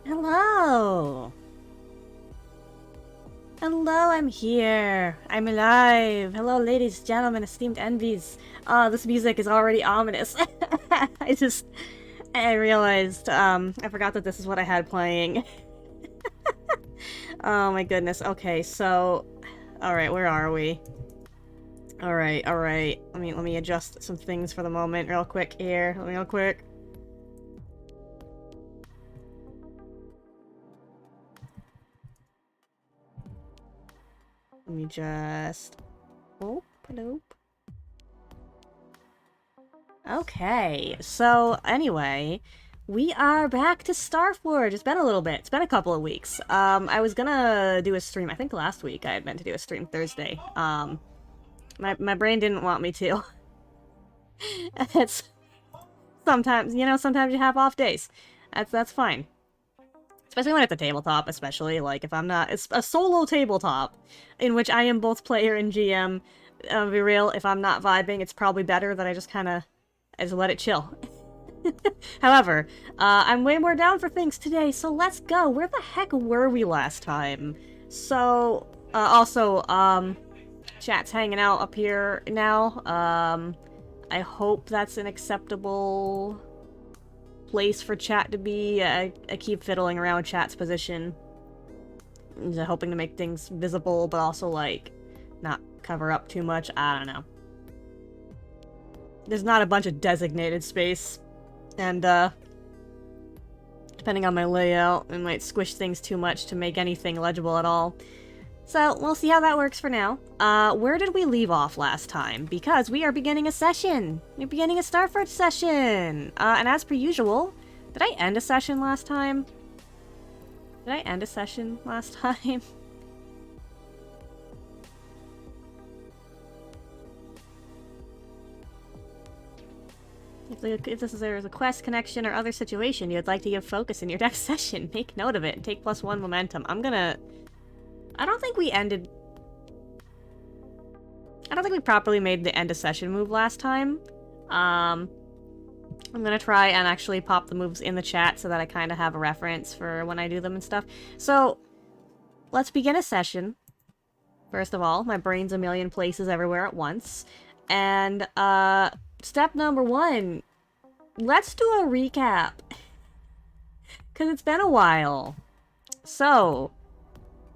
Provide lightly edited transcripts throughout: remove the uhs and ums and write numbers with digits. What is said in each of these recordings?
Hello! Hello, I'm here. I'm alive. Hello, ladies, gentlemen, esteemed envies. This music is already ominous. I realized, I forgot that this is what I had playing. Oh my goodness. Okay, so... Alright, where are we? Alright. Let me adjust some things for the moment real quick here. Real quick. Let me just... Oh, nope. Okay, so anyway, we are back to Starforged. It's been a little bit. It's been a couple of weeks. I was gonna do a stream. I think last week I had meant to do a stream Thursday. My brain didn't want me to. It's sometimes, sometimes you have off days. That's fine. Especially when it's a tabletop, especially, like, if I'm not... It's a solo tabletop, in which I am both player and GM. Be real, if I'm not vibing, it's probably better that I just let it chill. However, I'm way more down for things today, so let's go. Where the heck were we last time? So, chat's hanging out up here now. I hope that's an acceptable place for chat to be. I keep fiddling around with chat's position. Hoping to make things visible, but also, like, not cover up too much. I don't know. There's not a bunch of designated space. And, depending on my layout, it might squish things too much to make anything legible at all. So, we'll see how that works for now. Where did we leave off last time? Because we are beginning a session! We're beginning a Starforged session! And as per usual, did I end a session last time? Did I end a session last time? If there is a quest, connection, or other situation you'd like to give focus in your next session, make note of it and take +1 momentum. I don't think we properly made the end of session move last time. I'm gonna try and actually pop the moves in the chat so that I kind of have a reference for when I do them and stuff. So, let's begin a session. First of all, my brain's a million places everywhere at once. And, step number 1, let's do a recap. Because it's been a while. So,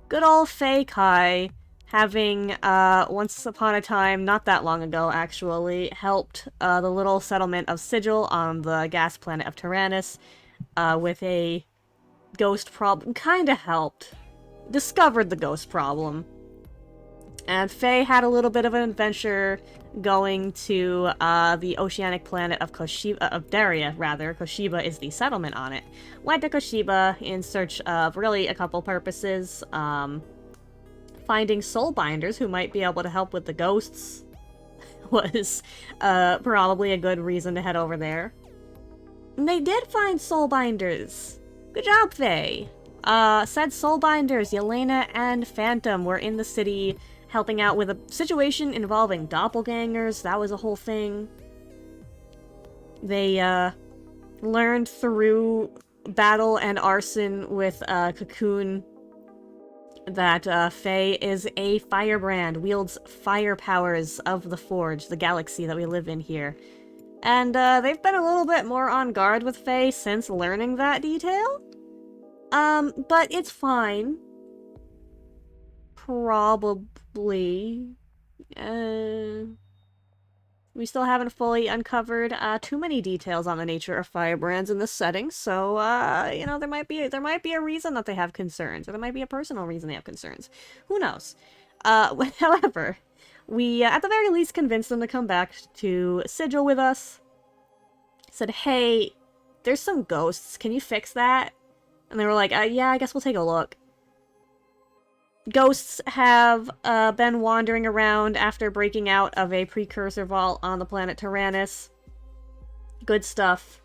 good old Fei Kai, having, once upon a time, not that long ago actually, helped the little settlement of Sigil on the gas planet of Tyrannus with a ghost problem. Kinda helped. Discovered the ghost problem. And Faye had a little bit of an adventure going to the oceanic planet of Daria, rather. Koshiba is the settlement on it. Went to Koshiba in search of really a couple purposes. Finding soulbinders who might be able to help with the ghosts was probably a good reason to head over there. And they did find soulbinders. Good job, Faye. Said soulbinders, Yelena and Phantom, were in the city helping out with a situation involving doppelgangers. That was a whole thing. They, learned through battle and arson with, Cocoon that, Faye is a firebrand, wields fire powers of the Forge, the galaxy that we live in here. And, they've been a little bit more on guard with Faye since learning that detail. But it's fine. Probably. We still haven't fully uncovered too many details on the nature of firebrands in this setting, so there might be a reason that they have concerns, or there might be a personal reason they have concerns. Who knows? However, we at the very least convinced them to come back to Sigil with us. Said, hey, there's some ghosts. Can you fix that? And they were like, yeah, I guess we'll take a look. Ghosts have been wandering around after breaking out of a precursor vault on the planet Tyrannus. Good stuff.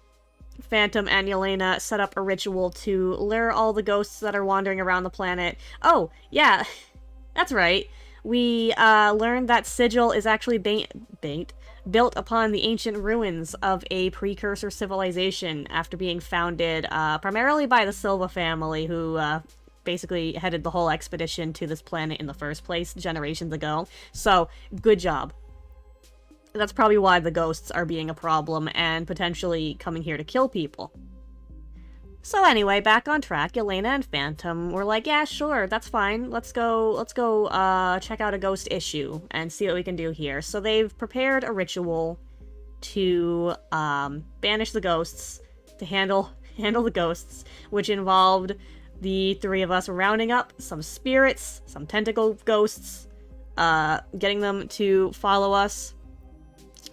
Phantom and Yelena set up a ritual to lure all the ghosts that are wandering around the planet. Oh, yeah, that's right. We learned that Sigil is actually built upon the ancient ruins of a precursor civilization after being founded primarily by the Silva family, who basically headed the whole expedition to this planet in the first place generations ago. So, good job. That's probably why the ghosts are being a problem and potentially coming here to kill people. So anyway, back on track, Yelena and Phantom were like, yeah, sure, that's fine. Let's go check out a ghost issue and see what we can do here. So they've prepared a ritual to banish the ghosts, to handle the ghosts, which involved the three of us rounding up some spirits, some tentacle ghosts, getting them to follow us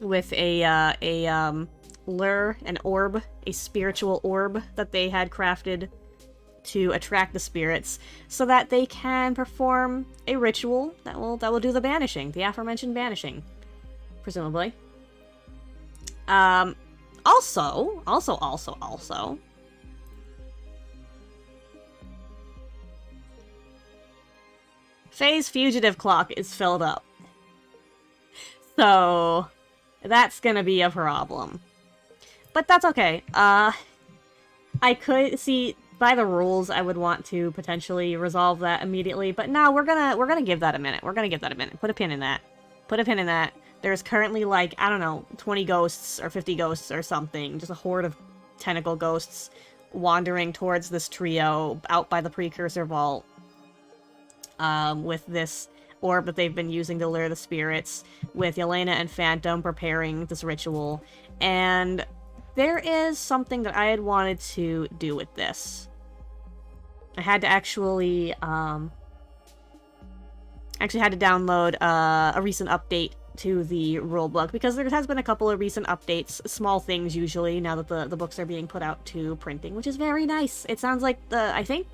with a lure, an orb, a spiritual orb that they had crafted to attract the spirits, so that they can perform a ritual that will do the banishing, the aforementioned banishing, presumably. Also, Faye's fugitive clock is filled up. So, that's gonna be a problem. But that's okay. I could see, by the rules, I would want to potentially resolve that immediately, but no, we're gonna give that a minute. We're gonna give that a minute. Put a pin in that. Put a pin in that. There's currently, like, I don't know, 20 ghosts or 50 ghosts or something. Just a horde of tentacle ghosts wandering towards this trio out by the precursor vault. With this orb that they've been using to lure the spirits, with Yelena and Phantom preparing this ritual, and there is something that I had wanted to do with this. I had to actually had to download a recent update to the rulebook, because there has been a couple of recent updates, small things usually, now that the books are being put out to printing, which is very nice. It sounds like I think,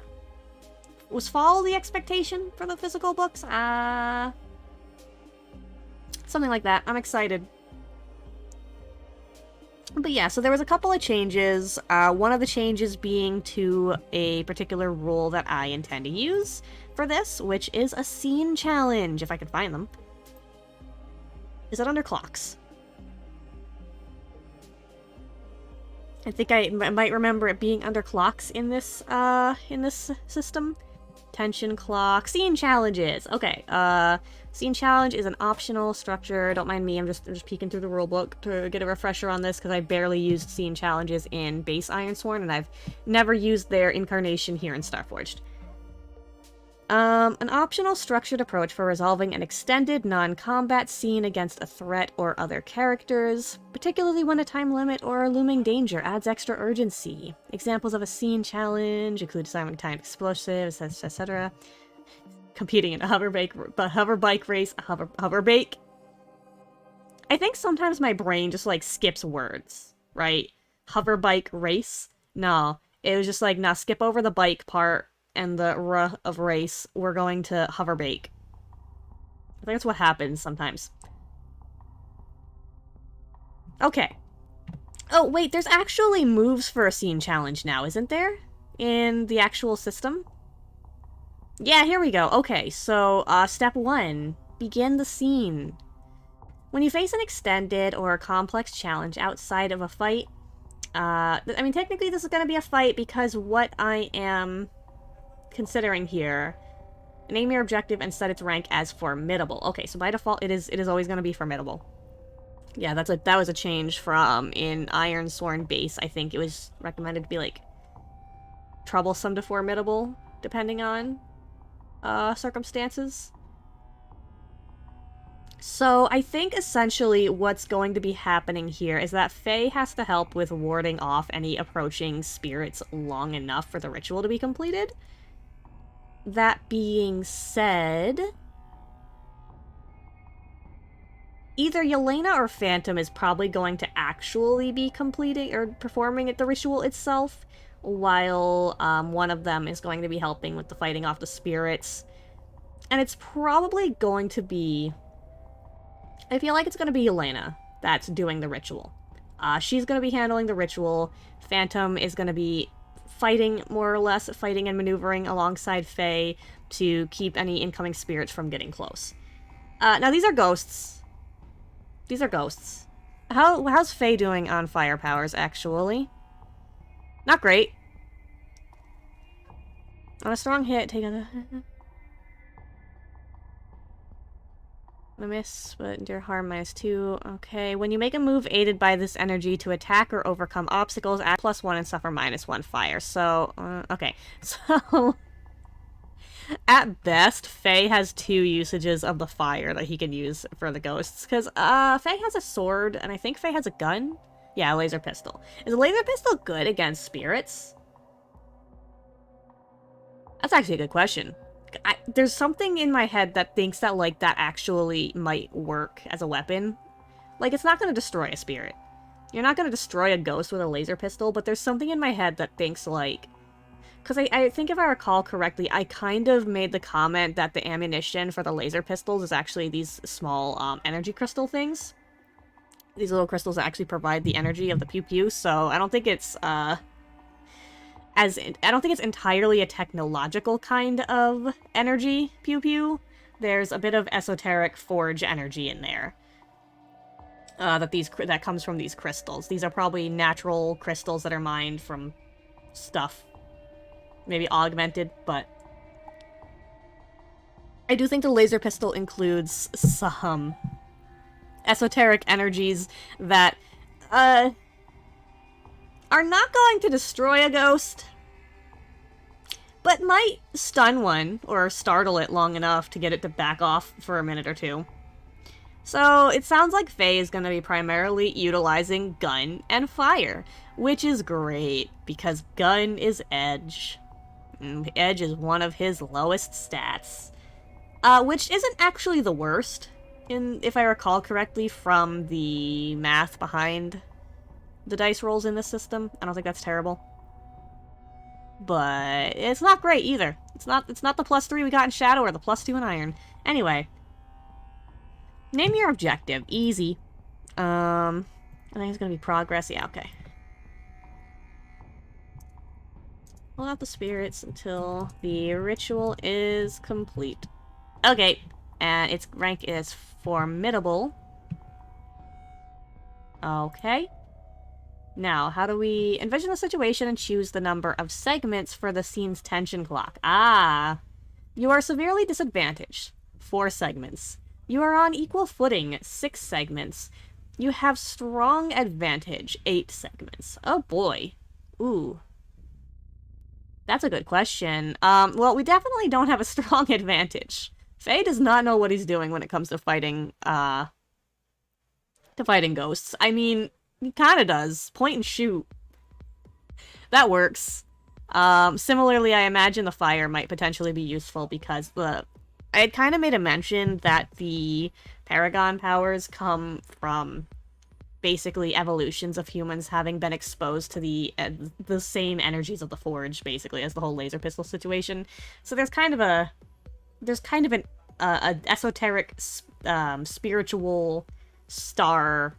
was fall the expectation for the physical books? Something like that. I'm excited. But yeah, so there was a couple of changes. One of the changes being to a particular rule that I intend to use for this, which is a scene challenge, if I could find them. Is it under clocks? I think I might remember it being under clocks in this system. Tension clock, scene challenges. Okay, scene challenge is an optional structure. Don't mind me, I'm just peeking through the rulebook to get a refresher on this, because I barely used scene challenges in base Ironsworn, and I've never used their incarnation here in Starforged. An optional structured approach for resolving an extended non-combat scene against a threat or other characters, particularly when a time limit or a looming danger adds extra urgency. Examples of a scene challenge include assignment timed explosives, etc. Competing in a hover bike race. I think sometimes my brain just, like, skips words, right? Hover bike race? No. It was just like, nah, skip over the bike part and the R of race. We're going to hover bake. I think that's what happens sometimes. Okay. Oh, wait, there's actually moves for a scene challenge now, isn't there? In the actual system? Yeah, here we go. Okay, so, step 1. Begin the scene. When you face an extended or a complex challenge outside of a fight, I mean, technically this is going to be a fight, because what I am considering here, name your objective and set its rank as formidable. Okay, so by default it is always going to be formidable. Yeah, that was a change from in Ironsworn base. I think it was recommended to be like troublesome to formidable, depending on circumstances. So I think essentially what's going to be happening here is that Faye has to help with warding off any approaching spirits long enough for the ritual to be completed. That being said, either Yelena or Phantom is probably going to actually be completing or performing the ritual itself, while one of them is going to be helping with the fighting off the spirits. And it's probably going to be... I feel like it's going to be Yelena that's doing the ritual. She's going to be handling the ritual. Phantom is going to be fighting, more or less, fighting and maneuvering alongside Faye to keep any incoming spirits from getting close. Now, these are ghosts. These are ghosts. How's Faye doing on fire powers, actually? Not great. On a strong hit, take a... A miss, but endure harm -2. Okay, when you make a move aided by this energy to attack or overcome obstacles, add +1 and suffer -1 fire. So, okay. So, at best, Faye has 2 usages of the fire that he can use for the ghosts. Because, Faye has a sword, and I think Faye has a gun? Yeah, a laser pistol. Is a laser pistol good against spirits? That's actually a good question. There's something in my head that thinks that, like, that actually might work as a weapon. Like, it's not going to destroy a spirit. You're not going to destroy a ghost with a laser pistol, but there's something in my head that thinks, like... Because I think if I recall correctly, I kind of made the comment that the ammunition for the laser pistols is actually these small, energy crystal things. These little crystals that actually provide the energy of the pew-pew, so I don't think it's, I don't think it's entirely a technological kind of energy pew-pew. There's a bit of esoteric forge energy in there. That comes from these crystals. These are probably natural crystals that are mined from stuff. Maybe augmented, but... I do think the laser pistol includes some esoteric energies that, are not going to destroy a ghost, but might stun one, or startle it long enough to get it to back off for a minute or 2. So, it sounds like Faye is going to be primarily utilizing gun and fire, which is great, because gun is edge. And edge is one of his lowest stats. Which isn't actually the worst, if I recall correctly, from the math behind the dice rolls in this system. I don't think that's terrible. But it's not great either. It's not the +3 we got in Shadow or the +2 in Iron. Anyway. Name your objective. Easy. I think it's gonna be progress. Yeah, okay. Pull out the spirits until the ritual is complete. Okay. And its rank is formidable. Okay. Now, how do we envision the situation and choose the number of segments for the scene's tension clock? Ah! You are severely disadvantaged. 4 segments. You are on equal footing. 6 segments. You have strong advantage. 8 segments. Oh boy. Ooh. That's a good question. Well, we definitely don't have a strong advantage. Faye does not know what he's doing when it comes to fighting ghosts. I mean... He kinda does. Point and shoot. That works. Similarly, I imagine the fire might potentially be useful because I had kind of made a mention that the Paragon powers come from basically evolutions of humans having been exposed to the same energies of the Forge, basically, as the whole laser pistol situation. So there's kind of an esoteric, spiritual star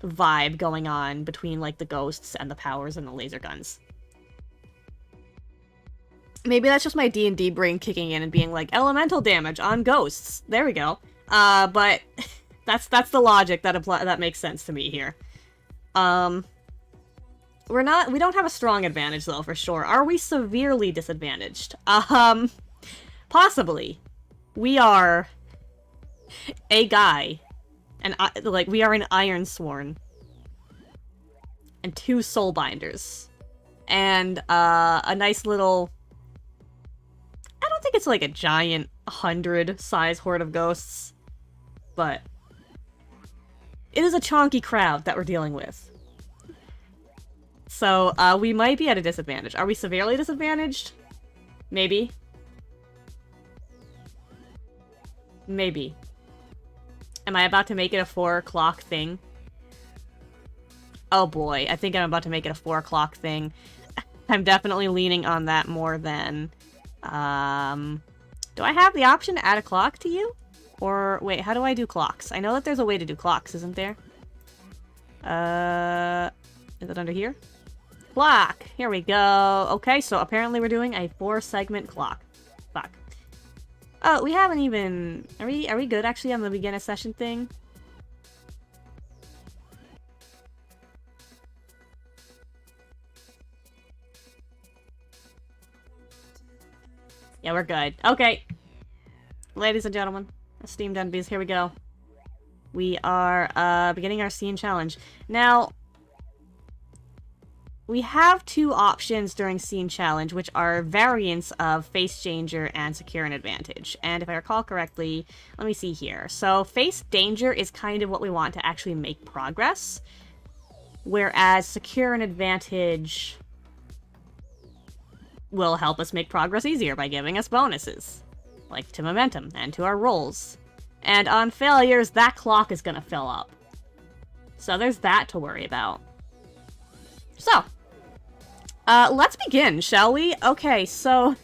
vibe going on between, like, the ghosts and the powers and the laser guns. Maybe that's just my D&D brain kicking in and being like, elemental damage on ghosts. There we go. But that's the logic that makes sense to me here. We don't have a strong advantage, though, for sure. Are we severely disadvantaged? Possibly. We are a guy. And, we are an Ironsworn. And 2 Soulbinders. And, a nice little... I don't think it's, like, a giant 100-size horde of ghosts. But... it is a chonky crowd that we're dealing with. So, we might be at a disadvantage. Are we severely disadvantaged? Maybe. Maybe. Am I about to make it a 4 o'clock thing? Oh boy, I think I'm about to make it a 4 o'clock thing. I'm definitely leaning on that more than... do I have the option to add a clock to you? Or, wait, how do I do clocks? I know that there's a way to do clocks, isn't there? Is it under here? Clock! Here we go. Okay, so apparently we're doing a 4-segment clock. Fuck. Oh, we haven't even... Are we good, actually, on the beginner session thing? Yeah, we're good. Okay. Ladies and gentlemen, esteemed enemies, here we go. We are, beginning our scene challenge. Now, we have two options during scene challenge, which are variants of face danger and secure an advantage. And if I recall correctly, let me see here. So face danger is kind of what we want to actually make progress, whereas secure an advantage will help us make progress easier by giving us bonuses, like to momentum and to our rolls. And on failures, that clock is gonna fill up. So there's that to worry about. So, let's begin, shall we? Okay, so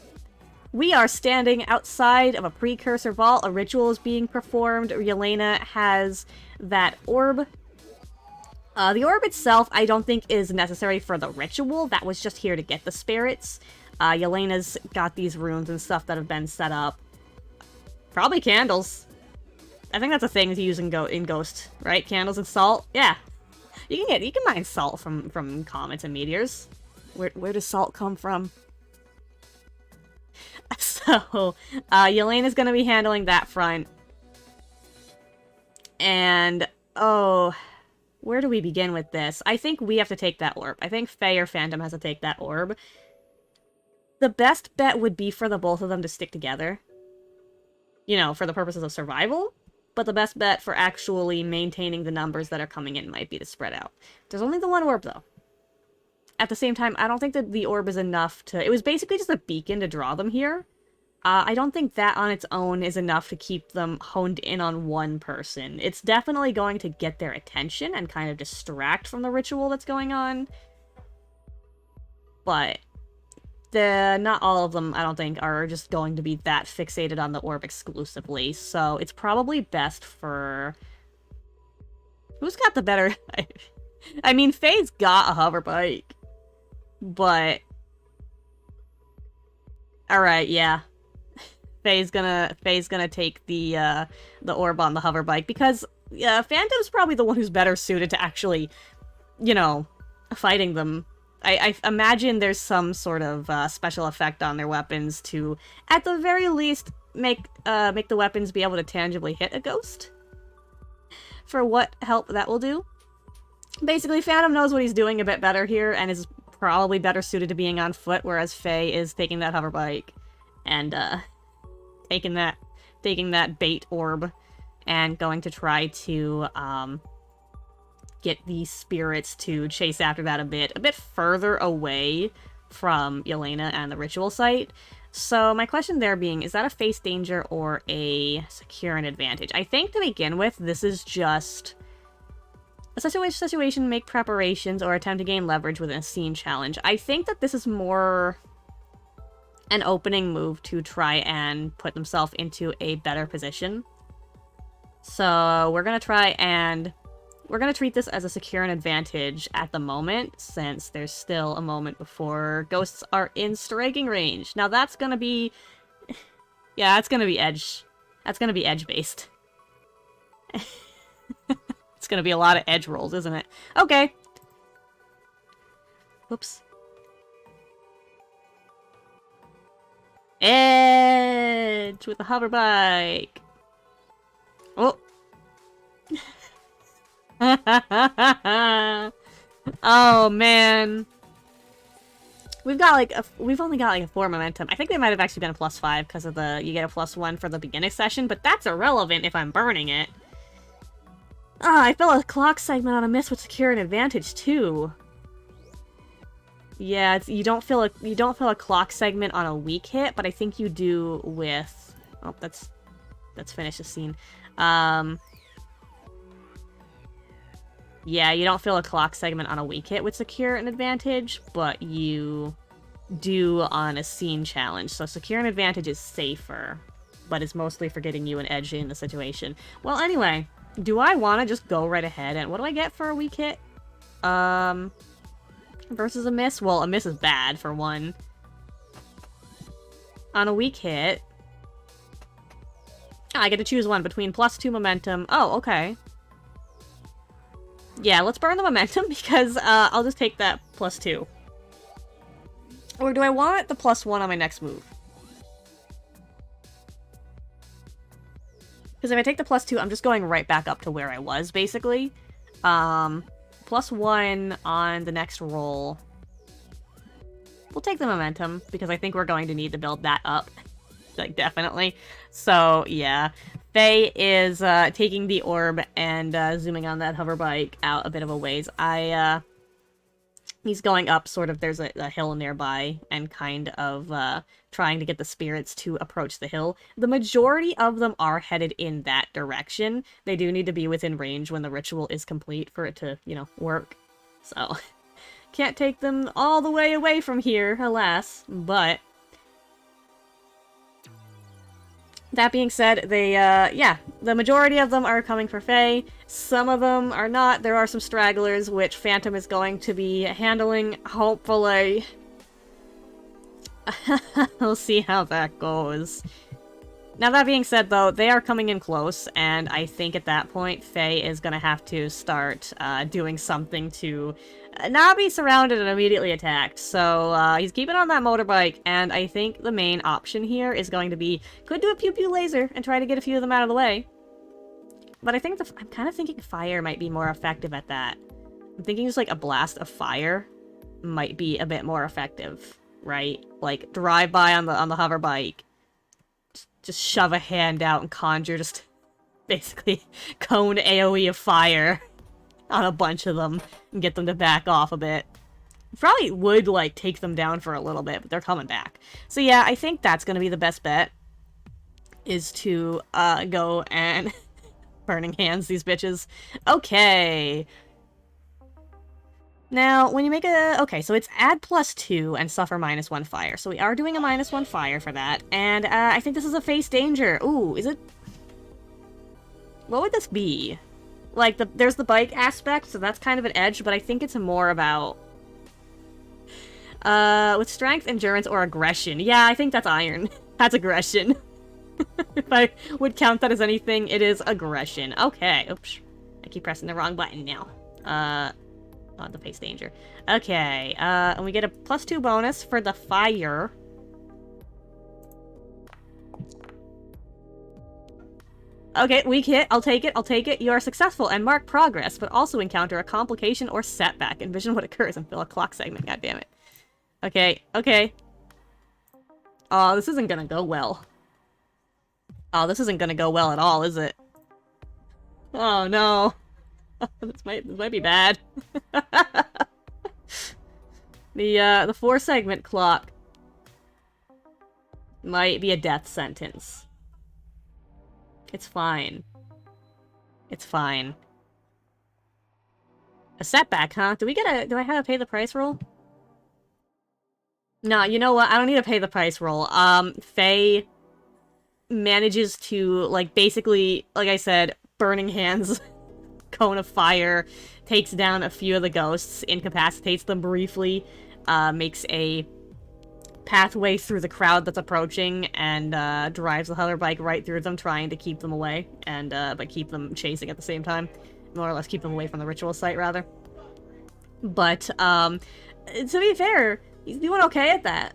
we are standing outside of a precursor vault. A ritual is being performed. Yelena has that orb. The orb itself, I don't think is necessary for the ritual. That was just here to get the spirits. Yelena's got these runes and stuff that have been set up. Probably candles. I think that's a thing to use in Ghost, right? Candles and salt? Yeah. You can mine salt from comets and meteors. Where does salt come from? So, Yelena's gonna be handling that front. And, oh, where do we begin with this? I think we have to take that orb. I think Faye or Phantom has to take that orb. The best bet would be for the both of them to stick together. You know, for the purposes of survival. But the best bet for actually maintaining the numbers that are coming in might be to spread out. There's only the one orb, though. At the same time, I don't think that the orb is enough to... It was basically just a beacon to draw them here. I don't think that on its own is enough to keep them honed in on one person. It's definitely going to get their attention and kind of distract from the ritual that's going on. But... not all of them, I don't think, are just going to be that fixated on the orb exclusively, so it's probably best for... Who's got the better... I mean, Faye's got a hover bike, but... Alright, yeah. Faye's gonna take the orb on the hover bike, because Phantom's probably the one who's better suited to actually, you know, fighting them. I imagine there's some sort of special effect on their weapons to, at the very least, make the weapons be able to tangibly hit a ghost. For what help that will do. Basically, Phantom knows what he's doing a bit better here, and is probably better suited to being on foot, whereas Faye is taking that hover bike and taking that bait orb and going to try to get these spirits to chase after that a bit further away from Yelena and the ritual site. So my question there being, is that a face danger or a secure an advantage? I think to begin with, this is just a situation, make preparations, or attempt to gain leverage within a scene challenge. I think that this is more an opening move to try and put themselves into a better position. So we're gonna treat this as a secure an advantage at the moment, since there's still a moment before ghosts are in striking range. Now that's gonna be... yeah, that's gonna be edge. That's gonna be edge-based. It's gonna be a lot of edge rolls, isn't it? Okay. Whoops. Edge with a hover bike. Oh. Oh man, we've only got like a 4 momentum. I think they might have actually been a +5 because of you get a +1 for the beginning session, but that's irrelevant if I'm burning it. Ah, I feel a clock segment on a miss would secure an advantage too. Yeah, you don't feel a clock segment on a weak hit, but I think you do with... Oh, let's finish the scene. Yeah, you don't feel a clock segment on a weak hit with secure an advantage, but you do on a scene challenge. So secure an advantage is safer, but it's mostly for getting you an edge in the situation. Well, anyway, do I want to just go right ahead and what do I get for a weak hit? Versus a miss? Well, a miss is bad, for one. On a weak hit, I get to choose one between +2 momentum. Oh, okay. Yeah, let's burn the momentum because I'll just take that +2. Or do I want the +1 on my next move? Because if I take the +2, I'm just going right back up to where I was, basically. +1 on the next roll. We'll take the momentum, because I think we're going to need to build that up. Like, definitely. So, yeah. Faye is taking the orb and zooming on that hover bike out a bit of a ways. He's going up, sort of, there's a hill nearby, and kind of trying to get the spirits to approach the hill. The majority of them are headed in that direction. They do need to be within range when the ritual is complete for it to, you know, work. So, can't take them all the way away from here, alas, but... That being said, they, yeah, the majority of them are coming for Faye. Some of them are not. There are some stragglers, which Phantom is going to be handling, hopefully. We'll see how that goes. Now, that being said, though, they are coming in close, and I think at that point, Faye is going to have to start doing something to not be surrounded and immediately attacked. So, he's keeping on that motorbike, and I think the main option here is going to be, could do a pew-pew laser and try to get a few of them out of the way. But I think I'm kind of thinking fire might be more effective at that. I'm thinking just like a blast of fire might be a bit more effective, right? Like, drive by on the hover bike. Just shove a hand out and conjure just basically cone AoE of fire on a bunch of them and get them to back off a bit. Probably would, like, take them down for a little bit, but they're coming back. So yeah, I think that's gonna be the best bet, is to go and burning hands these bitches. Okay. Now, when you make a... Okay, so it's add +2 and suffer -1 fire. So we are doing a -1 fire for that. And I think this is a face danger. Ooh, is it... What would this be? Like, there's the bike aspect, so that's kind of an edge, but I think it's more about... with strength, endurance, or aggression. Yeah, I think that's iron. That's aggression. If I would count that as anything, it is aggression. Okay. Oops. I keep pressing the wrong button now. On the face danger. Okay, and we get a +2 bonus for the fire. Okay, weak hit. I'll take it. I'll take it. You are successful and mark progress, but also encounter a complication or setback. Envision what occurs and fill a clock segment. God damn it. Okay, okay. Oh, this isn't gonna go well. Oh, this isn't gonna go well at all, is it? Oh, no. This might be bad. The 4-segment clock might be a death sentence. It's fine. It's fine. A setback, huh? Do I have to pay the price roll? Nah, you know what? I don't need to pay the price roll. Faye manages to, like, basically, like I said, burning hands... cone of fire, takes down a few of the ghosts, incapacitates them briefly, makes a pathway through the crowd that's approaching, and drives the hover bike right through them, trying to keep them away, and but keep them chasing at the same time. More or less keep them away from the ritual site, rather. But, to be fair, he's doing okay at that.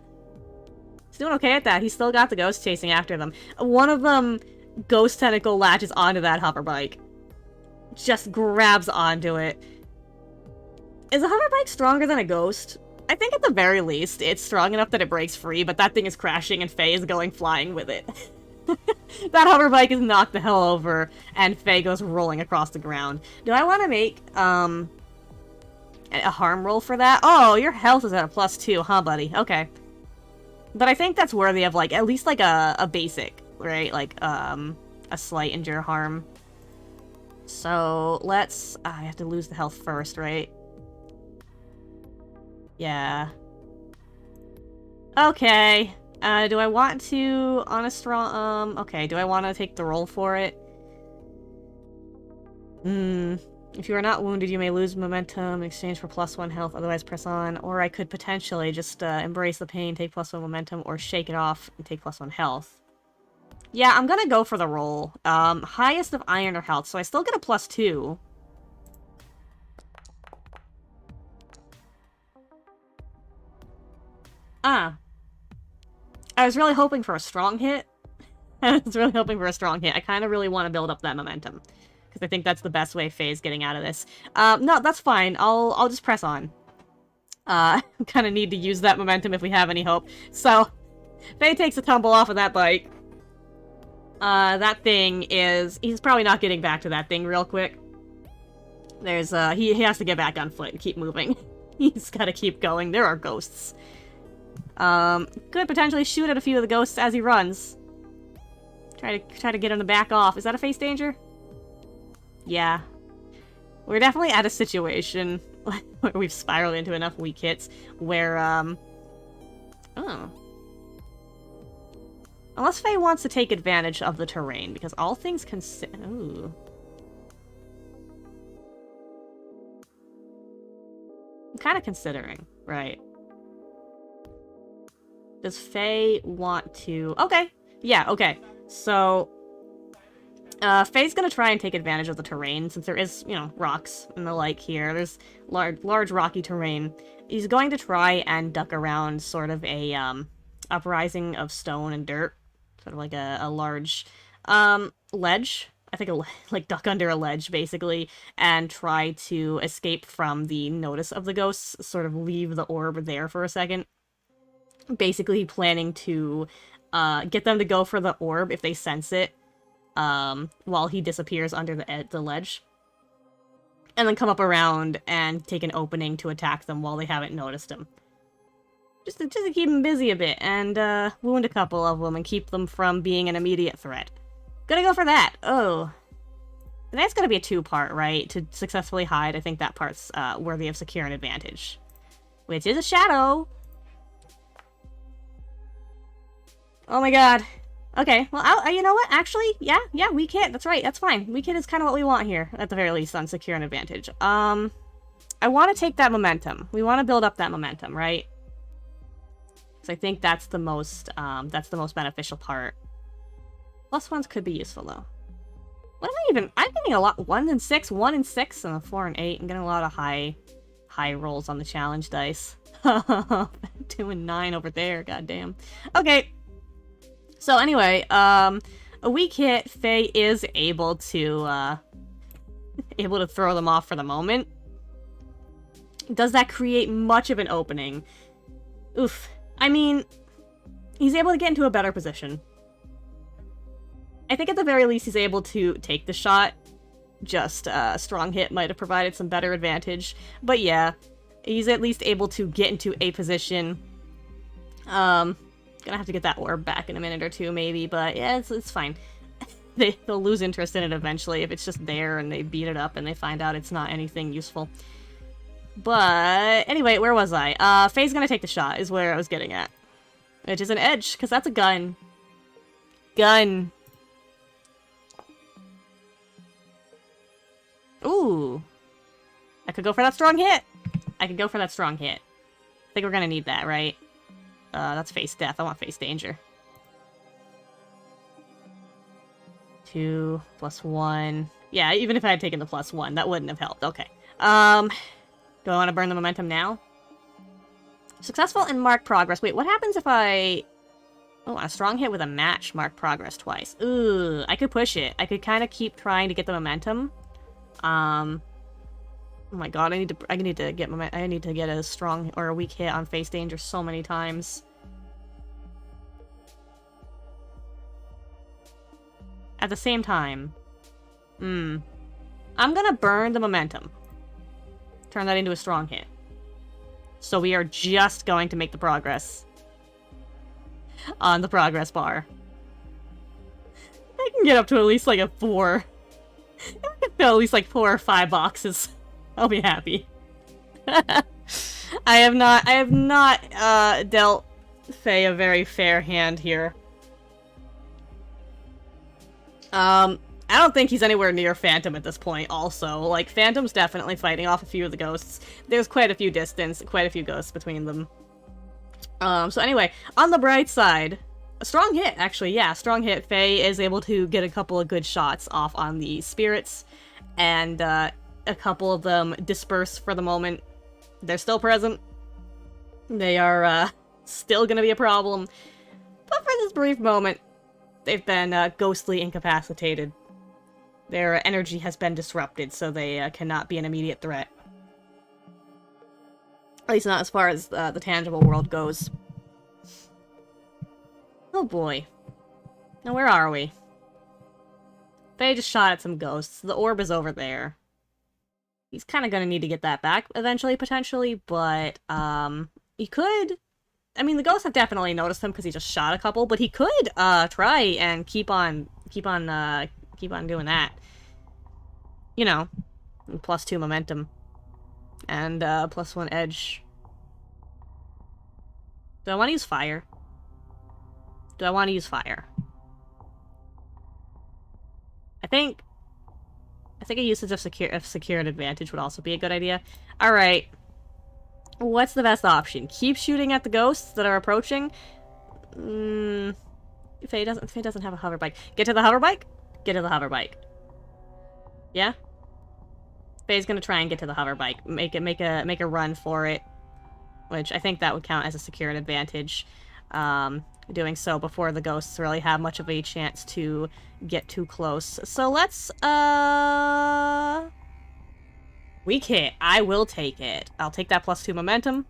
He's doing okay at that. He's still got the ghosts chasing after them. One of them, ghost tentacle, latches onto that hover bike. Just grabs onto it. Is a hover bike stronger than a ghost? I think at the very least, it's strong enough that it breaks free, but that thing is crashing and Faye is going flying with it. That hover bike is knocked the hell over, and Faye goes rolling across the ground. Do I want to make, a harm roll for that? Oh, your health is at a +2, huh, buddy? Okay. But I think that's worthy of, like, at least, like, a basic, right? Like, a slight injure harm. So, let's... I have to lose the health first, right? Yeah. Okay. Do I want to... on a strong... okay, do I want to take the roll for it? If you are not wounded, you may lose momentum in exchange for +1 health, otherwise press on. Or I could potentially just embrace the pain, take +1 momentum, or shake it off and take +1 health. Yeah, I'm gonna go for the roll. Highest of iron or health, so I still get a +2. Ah. I was really hoping for a strong hit. I was really hoping for a strong hit. I kind of really want to build up that momentum. Because I think that's the best way Faye's getting out of this. No, that's fine. I'll just press on. Kind of need to use that momentum if we have any hope. So, Faye takes a tumble off of that bike. That thing is... He's probably not getting back to that thing real quick. There's, he has to get back on foot and keep moving. He's gotta keep going. There are ghosts. Could potentially shoot at a few of the ghosts as he runs. Try to get him to back off. Is that a face danger? Yeah. We're definitely at a situation where we've spiraled into enough weak hits where, oh. Unless Faye wants to take advantage of the terrain, because all things ooh. I'm kind of considering, right. Does Faye want to... Okay. Yeah, okay. So, Faye's gonna try and take advantage of the terrain, since there is, you know, rocks and the like here. There's large rocky terrain. He's going to try and duck around sort of a, uprising of stone and dirt. Sort of like a large, ledge. I think like duck under a ledge, basically, and try to escape from the notice of the ghosts, sort of leave the orb there for a second. Basically planning to, get them to go for the orb if they sense it, while he disappears under the ledge. And then come up around and take an opening to attack them while they haven't noticed him. Just to keep him busy a bit, and, wound a couple of them and keep them from being an immediate threat. Gonna go for that! Oh. That's gonna be a two-part, right? To successfully hide, I think that part's, worthy of securing advantage. Which is a shadow! Oh my god. Okay, well, you know what? Actually, yeah, weak hit. That's right, that's fine. Weak hit is kind of what we want here, at the very least, on secure an advantage. I want to take that momentum. We want to build up that momentum, right? So I think that's the most beneficial part. Plus ones could be useful, though. What am I even... I'm getting a lot... 1 and 6, 1 and 6, and a 4 and 8. I'm getting a lot of high rolls on the challenge dice. 2 and 9 over there, goddamn. Okay. So anyway, a weak hit, Faye is able to throw them off for the moment. Does that create much of an opening? Oof. I mean, he's able to get into a better position. I think at the very least he's able to take the shot. Just a strong hit might have provided some better advantage. But yeah, he's at least able to get into a position. Gonna have to get that orb back in a minute or two, maybe, but yeah, it's fine. They'll lose interest in it eventually if it's just there and they beat it up and they find out it's not anything useful. But anyway, where was I? Faye's gonna take the shot is where I was getting at. Which is an edge, because that's a gun. Gun. Ooh. I could go for that strong hit. I could go for that strong hit. I think we're gonna need that, right? That's face death. I want face danger. 2 plus 1. Yeah, even if I had taken the plus 1, that wouldn't have helped. Okay. Do I want to burn the momentum now? Successful and mark progress. Wait, what happens if I... Oh, a strong hit with a match mark progress twice. Ooh, I could push it. I could kind of keep trying to get the momentum. Oh my god, I need to get a strong or a weak hit on face danger so many times. At the same time, I'm gonna burn the momentum. Turn that into a strong hit. So we are just going to make the progress on the progress bar. I can get up to at least like a 4. I can fill at least like 4 or 5 boxes. I'll be happy. I have not dealt Faye a very fair hand here. I don't think he's anywhere near Phantom at this point, also. Like, Phantom's definitely fighting off a few of the ghosts. There's quite a few ghosts between them. So anyway, on the bright side, a strong hit, actually, yeah, strong hit. Faye is able to get a couple of good shots off on the spirits, and, a couple of them disperse for the moment. They're still present. They are, still gonna be a problem. But for this brief moment, They've been ghostly incapacitated. Their energy has been disrupted, so they cannot be an immediate threat. At least not as far as the tangible world goes. Oh boy. Now where are we? Faye just shot at some ghosts. The orb is over there. He's kind of gonna need to get that back eventually, potentially, but, he could... I mean, the ghosts have definitely noticed him because he just shot a couple, but he could, try and keep on doing that. You know, +2 momentum. And, +1 edge. Do I want to use fire? Do I want to use fire? I think a usage of secured advantage would also be a good idea. Alright. What's the best option? Keep shooting at the ghosts that are approaching? Faye doesn't have a hover bike. Get to the hover bike? Get to the hover bike. Yeah? Faye's gonna try and get to the hover bike. Make a run for it. Which I think that would count as a secured advantage. Doing so before the ghosts really have much of a chance to get too close. So let's, we can't. I will take it. I'll take that +2 momentum,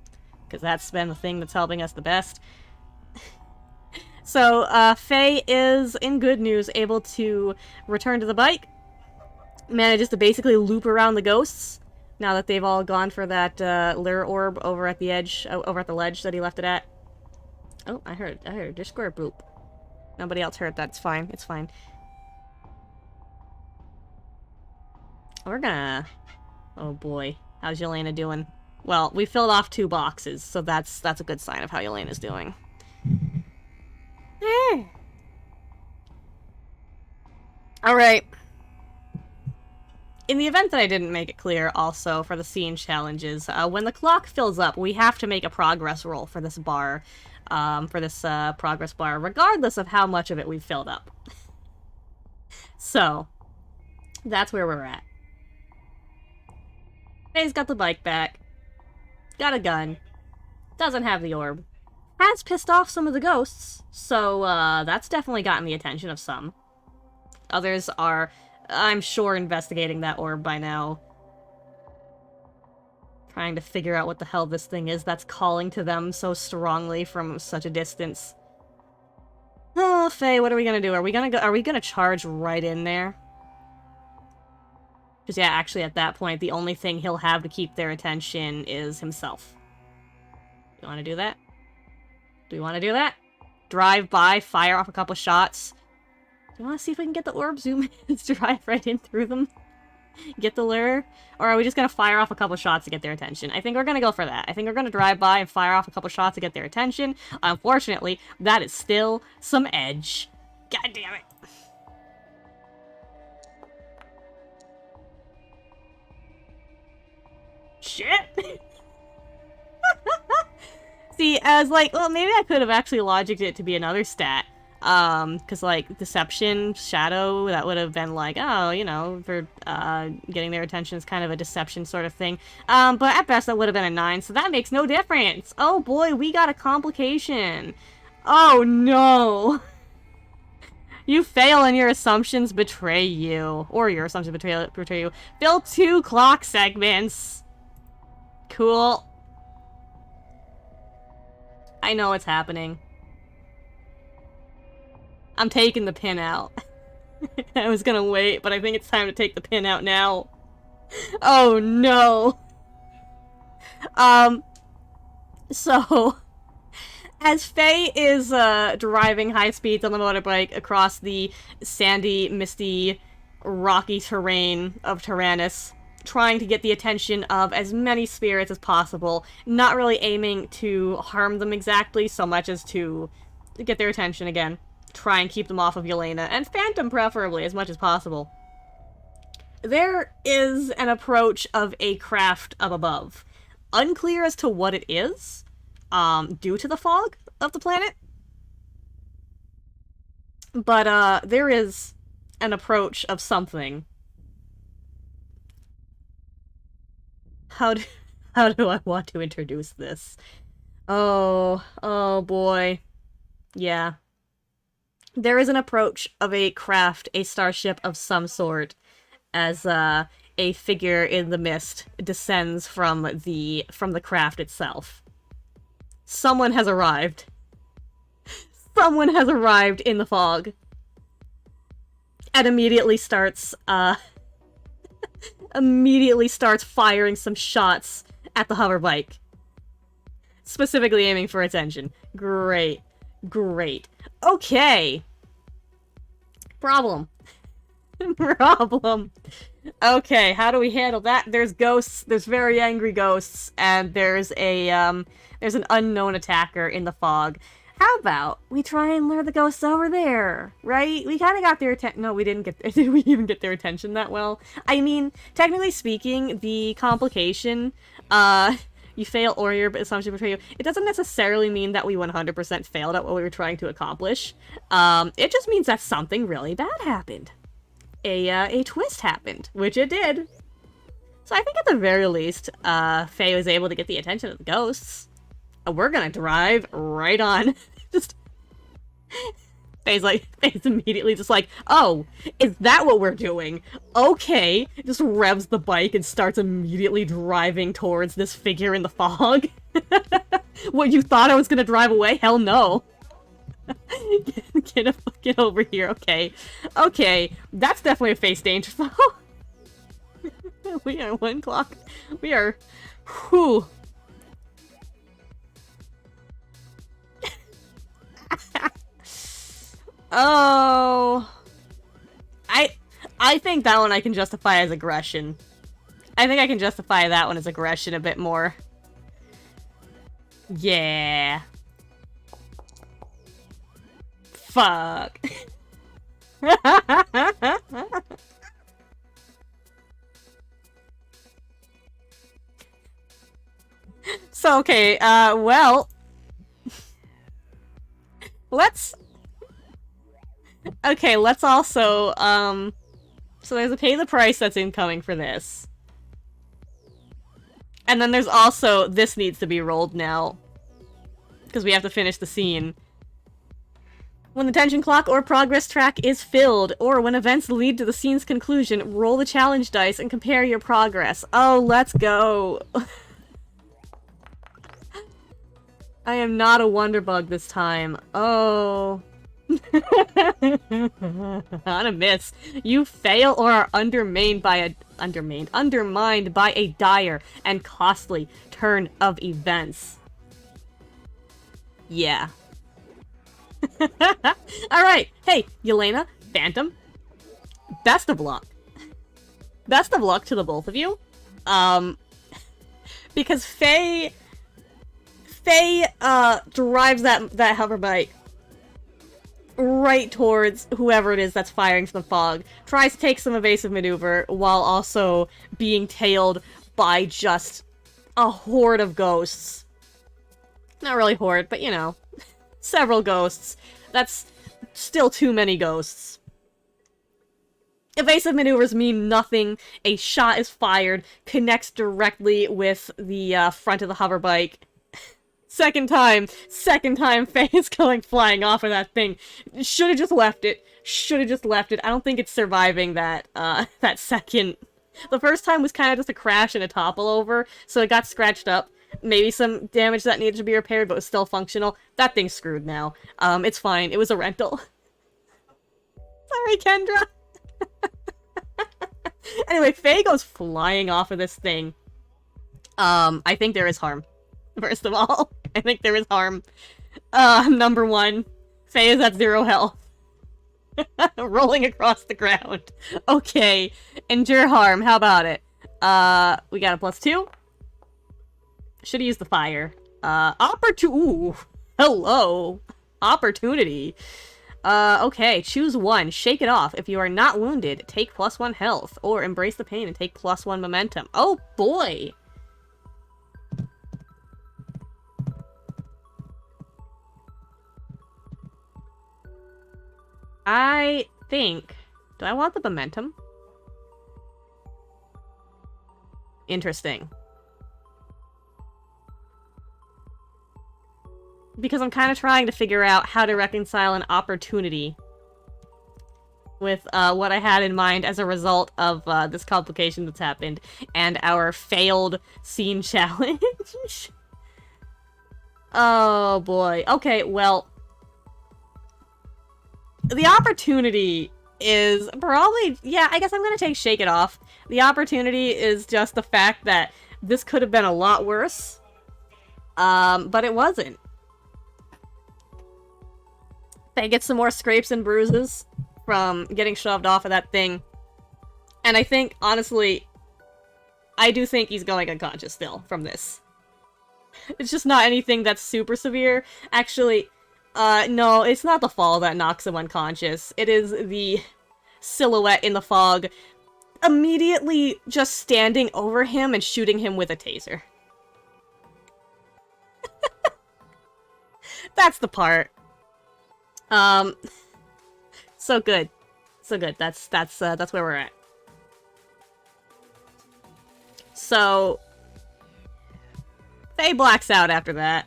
because that's been the thing that's helping us the best. So, Faye is, in good news, able to return to the bike. Manages to basically loop around the ghosts, now that they've all gone for that, lure orb over at the edge, over at the ledge that he left it at. Oh, I heard a square boop. Nobody else heard that. It's fine. It's fine. We're gonna... Oh boy. How's Yelena doing? Well, we filled off 2 boxes, so that's a good sign of how Yelena's doing. Alright. In the event that I didn't make it clear, also, for the scene challenges, when the clock fills up, we have to make a progress roll for this bar. Progress bar, regardless of how much of it we've filled up. So, that's where we're at. Faye's got the bike back. Got a gun. Doesn't have the orb. Has pissed off some of the ghosts, so, that's definitely gotten the attention of some. Others are, I'm sure, investigating that orb by now. Trying to figure out what the hell this thing is that's calling to them so strongly from such a distance. Oh, Faye, what are we gonna do? Are we gonna charge right in there? Because, yeah, actually, at that point, the only thing he'll have to keep their attention is himself. Do you want to do that? Do we want to do that? Drive by, fire off a couple shots. Do you want to see if we can get the orb zoom in? Drive right in through them? Get the lure? Or are we just gonna fire off a couple shots to get their attention? I think we're gonna go for that. I think we're gonna drive by and fire off a couple shots to get their attention. Unfortunately, that is still some edge. God damn it. Shit! See, I was like, well, maybe I could have actually logicked it to be another stat. Because, like, deception, shadow, that would have been like, oh, you know, for, getting their attention is kind of a deception sort of thing. But at best that would have been a 9, so that makes no difference. Oh boy, we got a complication. Oh no! You fail and your assumptions betray you. Or your assumptions betray you. Fill 2 clock segments. Cool. I know what's happening. I'm taking the pin out. I was gonna wait, but I think it's time to take the pin out now. Oh no! So... As Faye is, driving high speeds on the motorbike across the sandy, misty, rocky terrain of Tyrannus, trying to get the attention of as many spirits as possible, not really aiming to harm them exactly so much as to get their attention again. Try and keep them off of Yelena, and Phantom preferably, as much as possible. There is an approach of a craft up above. Unclear as to what it is, due to the fog of the planet. But, there is an approach of something. How do I want to introduce this? Oh boy. Yeah. there is an approach of a craft, a starship of some sort, as a figure in the mist descends from the craft itself. Someone has arrived. Someone has arrived in the fog. And immediately starts firing some shots at the hoverbike. Specifically aiming for its engine. Great. Great. Okay. Problem. Problem. Okay, how do we handle that? There's ghosts, there's very angry ghosts, and there's an unknown attacker in the fog. How about we try and lure the ghosts over there, right? We kind of got their attention. No, we didn't get. Did we even get their attention that well? I mean, technically speaking, the complication, you fail or your assumption betray you. It doesn't necessarily mean that we 100% failed at what we were trying to accomplish. It just means that something really bad happened. A twist happened, which it did. So I think at the very least, Faye was able to get the attention of the ghosts. We're gonna drive right on. Just Faye's immediately just like, oh, is that what we're doing? Okay. Just revs the bike and starts immediately driving towards this figure in the fog. What, you thought I was gonna drive away? Hell no. Get over here, okay. Okay, that's definitely a face danger. We are 1 clock. We are... Whew. Oh... I think that one I can justify as aggression. I think I can justify that one as aggression a bit more. Yeah. Fuck. So, okay, well... Let's... Okay, let's also, So there's a pay the price that's incoming for this. And then there's also... This needs to be rolled now. Because we have to finish the scene. When the tension clock or progress track is filled, or when events lead to the scene's conclusion, roll the challenge dice and compare your progress. Oh, let's go! I am not a wonderbug this time. Oh. On a miss. You fail or are undermined by a dire and costly turn of events. Yeah. Alright, hey, Yelena, Phantom, best of luck. Best of luck to the both of you. Because Faye drives that hoverbike right towards whoever it is that's firing from the fog, tries to take some evasive maneuver while also being tailed by just a horde of ghosts. Not really horde, but you know. Several ghosts. That's still too many ghosts. Evasive maneuvers mean nothing. A shot is fired, connects directly with the front of the hoverbike. Second time Faye is going flying off of that thing. Should've just left it. I don't think it's surviving that, that second. The first time was kind of just a crash and a topple over, so it got scratched up. Maybe some damage that needed to be repaired, but was still functional. That thing's screwed now. It's fine. It was a rental. Sorry, Kendra. Anyway, Faye goes flying off of this thing. I think there is harm. First of all, I think there is harm. Number 1. Faye is at 0 health. Rolling across the ground. Okay. Endure harm. How about it? We got a +2. Should've used the fire. Ooh. Hello. Opportunity. Okay. Choose one. Shake it off. If you are not wounded, take +1 health. Or embrace the pain and take +1 momentum. Oh, boy. I think... Do I want the momentum? Interesting. Because I'm kind of trying to figure out how to reconcile an opportunity with what I had in mind as a result of this complication that's happened and our failed scene challenge. Oh boy. Okay, well, the opportunity is probably, yeah, I guess I'm gonna take Shake It Off. The opportunity is just the fact that this could have been a lot worse, but it wasn't. They get some more scrapes and bruises from getting shoved off of that thing. And I think, honestly, I do think he's going unconscious still from this. It's just not anything that's super severe. Actually, no, it's not the fall that knocks him unconscious. It is the silhouette in the fog immediately just standing over him and shooting him with a taser. That's the part. So good. So good. That's where we're at. So, Faye blacks out after that.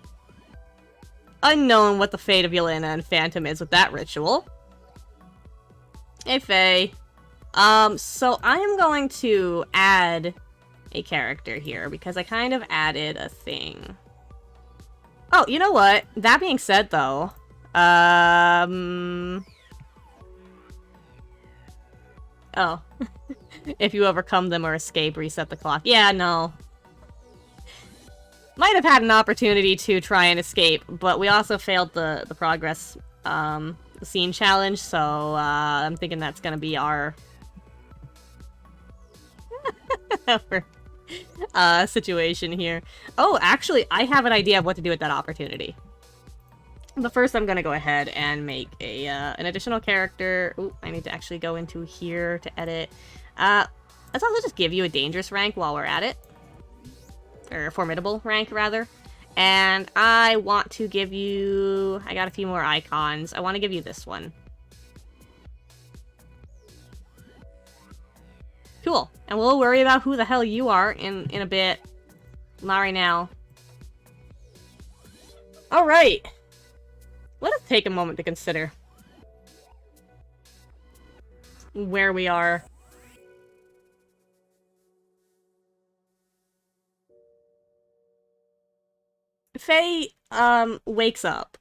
Unknown what the fate of Yelena and Phantom is with that ritual. Hey, Faye. So I am going to add a character here, because I kind of added a thing. Oh, you know what? That being said, though, oh. If you overcome them or escape, reset the clock. Yeah, no. Might have had an opportunity to try and escape, but we also failed the progress, scene challenge, so, I'm thinking that's gonna be our... situation here. Oh, actually, I have an idea of what to do with that opportunity. But first, I'm gonna go ahead and make a, an additional character. Ooh, I need to actually go into here to edit. Let's also just give you a dangerous rank while we're at it. Or formidable rank, rather. And I want to give you... I got a few more icons. I want to give you this one. Cool. And we'll worry about who the hell you are in a bit. Not right now. Alright. Let us take a moment to consider where we are. Faye, wakes up.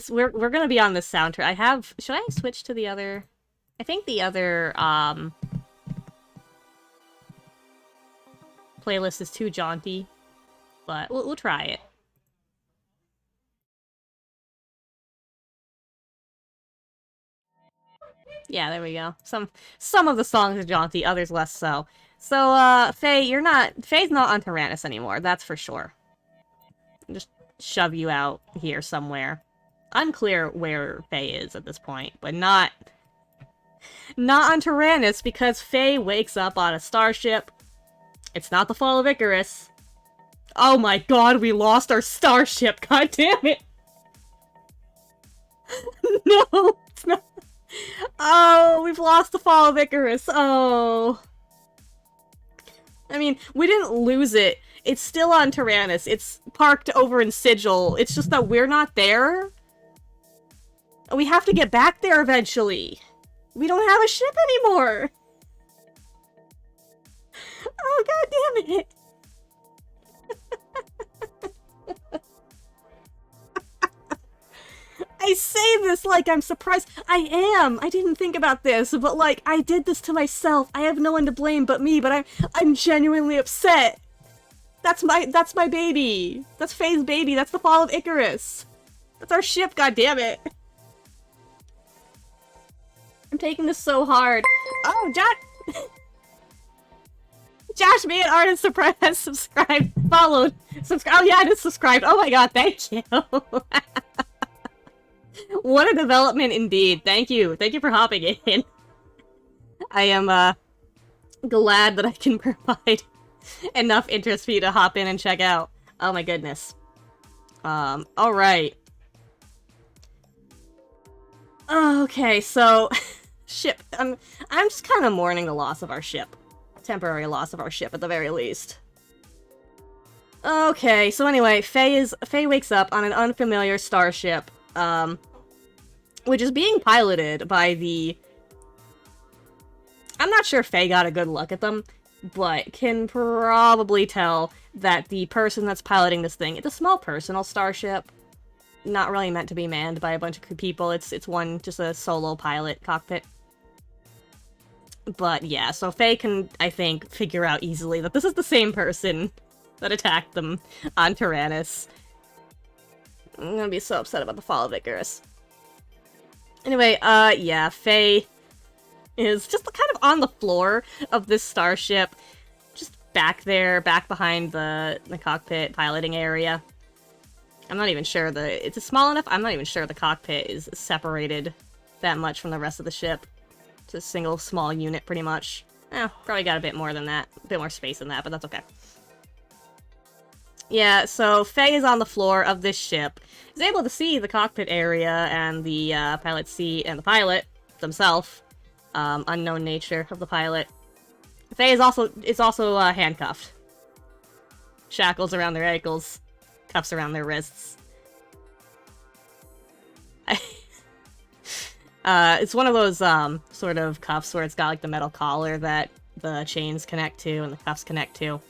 We're gonna be on this soundtrack. I have... Should I switch to the other... I think the other, playlist is too jaunty, but we'll try it. Yeah, there we go. Some of the songs are jaunty, others less so. So, Faye, Faye's not on Tyrannus anymore, that's for sure. Just shove you out here somewhere. Unclear where Faye is at this point, but not on Tyrannus, because Faye wakes up on a starship. It's not the fall of Icarus. Oh my god, we lost our starship, god damn it! No, it's not. Oh, we've lost the fall of Icarus, oh. I mean, we didn't lose it. It's still on Tyrannus. It's parked over in Sigil. It's just that we're not there. We have to get back there eventually. We don't have a ship anymore! Oh, god damn it! I say this like I'm surprised. I am! I didn't think about this, but like, I did this to myself. I have no one to blame but me, but I'm genuinely upset. That's my baby. That's Faye's baby. That's the fall of Icarus. That's our ship, god damn it. I'm taking this so hard. Oh, Josh me and Artist has subscribed, followed, subscribed. Oh yeah, I just subscribed. Oh my god, thank you. What a development indeed. Thank you. Thank you for hopping in. I am, glad that I can provide enough interest for you to hop in and check out. Oh my goodness. Alright. Okay, so... ship. I'm just kind of mourning the loss of our ship. Temporary loss of our ship, at the very least. Okay, so anyway, Faye wakes up on an unfamiliar starship. which is being piloted by the... I'm not sure Faye got a good look at them, but can probably tell that the person that's piloting this thing, it's a small personal starship, not really meant to be manned by a bunch of people. It's one, just a solo pilot cockpit. But yeah, so Faye can, I think, figure out easily that this is the same person that attacked them on Tyrannus. I'm gonna be so upset about the fall of Icarus. Anyway, yeah, Faye is just kind of on the floor of this starship, just back there, back behind the cockpit piloting area. I'm not even sure it's small enough, I'm not even sure the cockpit is separated that much from the rest of the ship. It's a single small unit, pretty much. Probably got a bit more than that, a bit more space than that, but that's okay. Yeah, so Faye is on the floor of this ship. Is able to see the cockpit area and the pilot seat and the pilot themselves. Unknown nature of the pilot. Faye is also handcuffed. Shackles around their ankles, cuffs around their wrists. It's one of those sort of cuffs where it's got like the metal collar that the chains connect to and the cuffs connect to.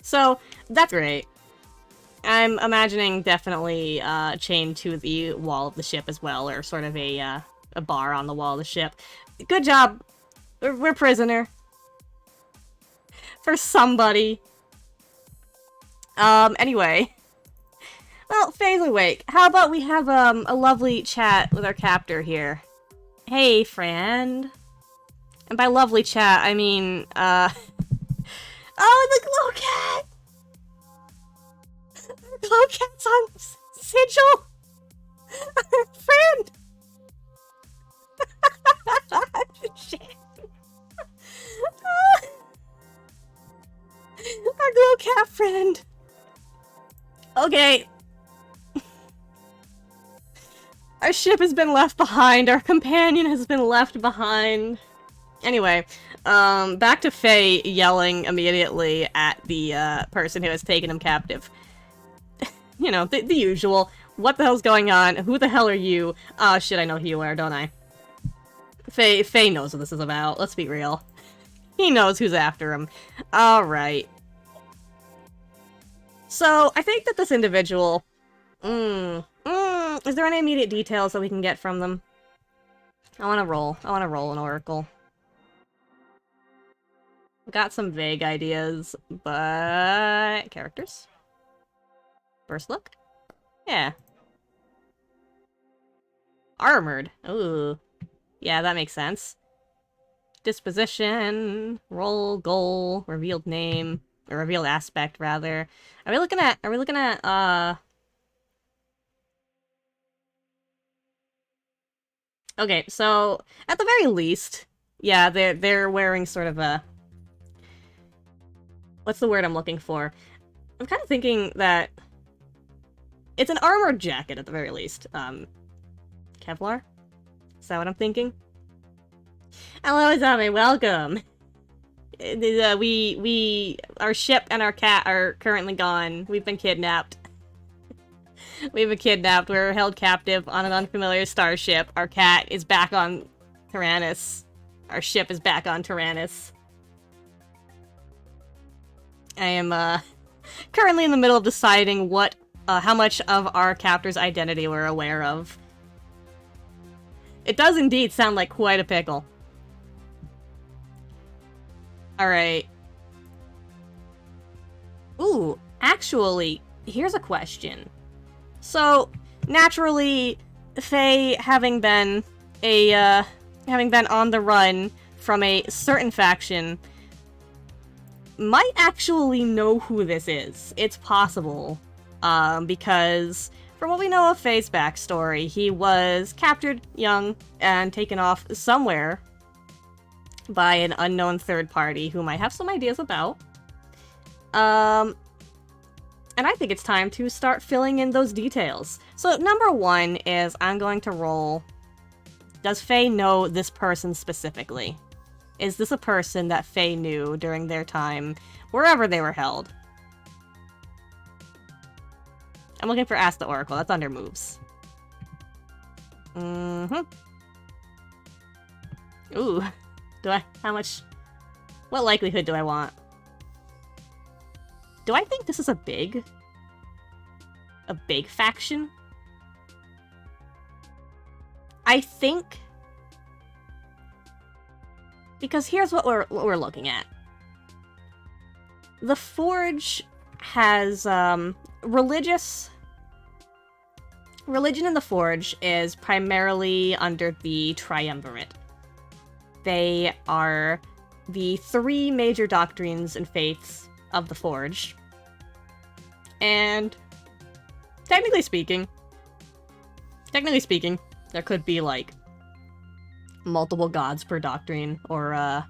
So that's great. I'm imagining definitely chained to the wall of the ship as well, or sort of a bar on the wall of the ship. Good job. We're prisoner. For somebody. Anyway. Well, Faye's awake. How about we have a lovely chat with our captor here? Hey, friend. And by lovely chat, I mean, oh, the glow cat! The glow cat's on sigil! Friend! Shit. Our glow cat friend. Okay. Our ship has been left behind. Our companion has been left behind. Anyway, back to Faye yelling immediately at the person who has taken him captive. You know, the usual. What the hell's going on? Who the hell are you? Oh shit, I know who you are, don't I? Faye knows what this is about. Let's be real. He knows who's after him. Alright. So, I think that this individual... is there any immediate details that we can get from them? I wanna roll an oracle. Got some vague ideas, but... Characters? First look? Yeah. Armored. Ooh. Yeah, that makes sense. Disposition, role, goal, revealed name, or revealed aspect, rather. Are we looking at, Okay, so, at the very least, yeah, they're wearing sort of a... What's the word I'm looking for? I'm kind of thinking that... It's an armored jacket, at the very least. Kevlar? Is that what I'm thinking? Hello, Izami, welcome! Our ship and our cat are currently gone. We've been kidnapped. We've been kidnapped. We're held captive on an unfamiliar starship. Our cat is back on Tyrannus. Our ship is back on Tyrannus. I am, currently in the middle of deciding how much of our captor's identity we're aware of. It does indeed sound like quite a pickle. Alright. Ooh, actually, here's a question. So, naturally, Faye, having been on the run from a certain faction, might actually know who this is. It's possible. Because, from what we know of Faye's backstory, he was captured young and taken off somewhere by an unknown third party whom I have some ideas about. And I think it's time to start filling in those details. So, number one is I'm going to roll... Does Faye know this person specifically? Is this a person that Faye knew during their time, wherever they were held? I'm looking for Ask the Oracle. That's under moves. Mm-hmm. Ooh. How much... What likelihood do I want? Do I think this is a big faction? I think... Because here's what we're looking at. The Forge has, Religion in the Forge is primarily under the Triumvirate. They are the 3 major doctrines and faiths of the Forge. And technically speaking, there could be, like, multiple gods per doctrine, or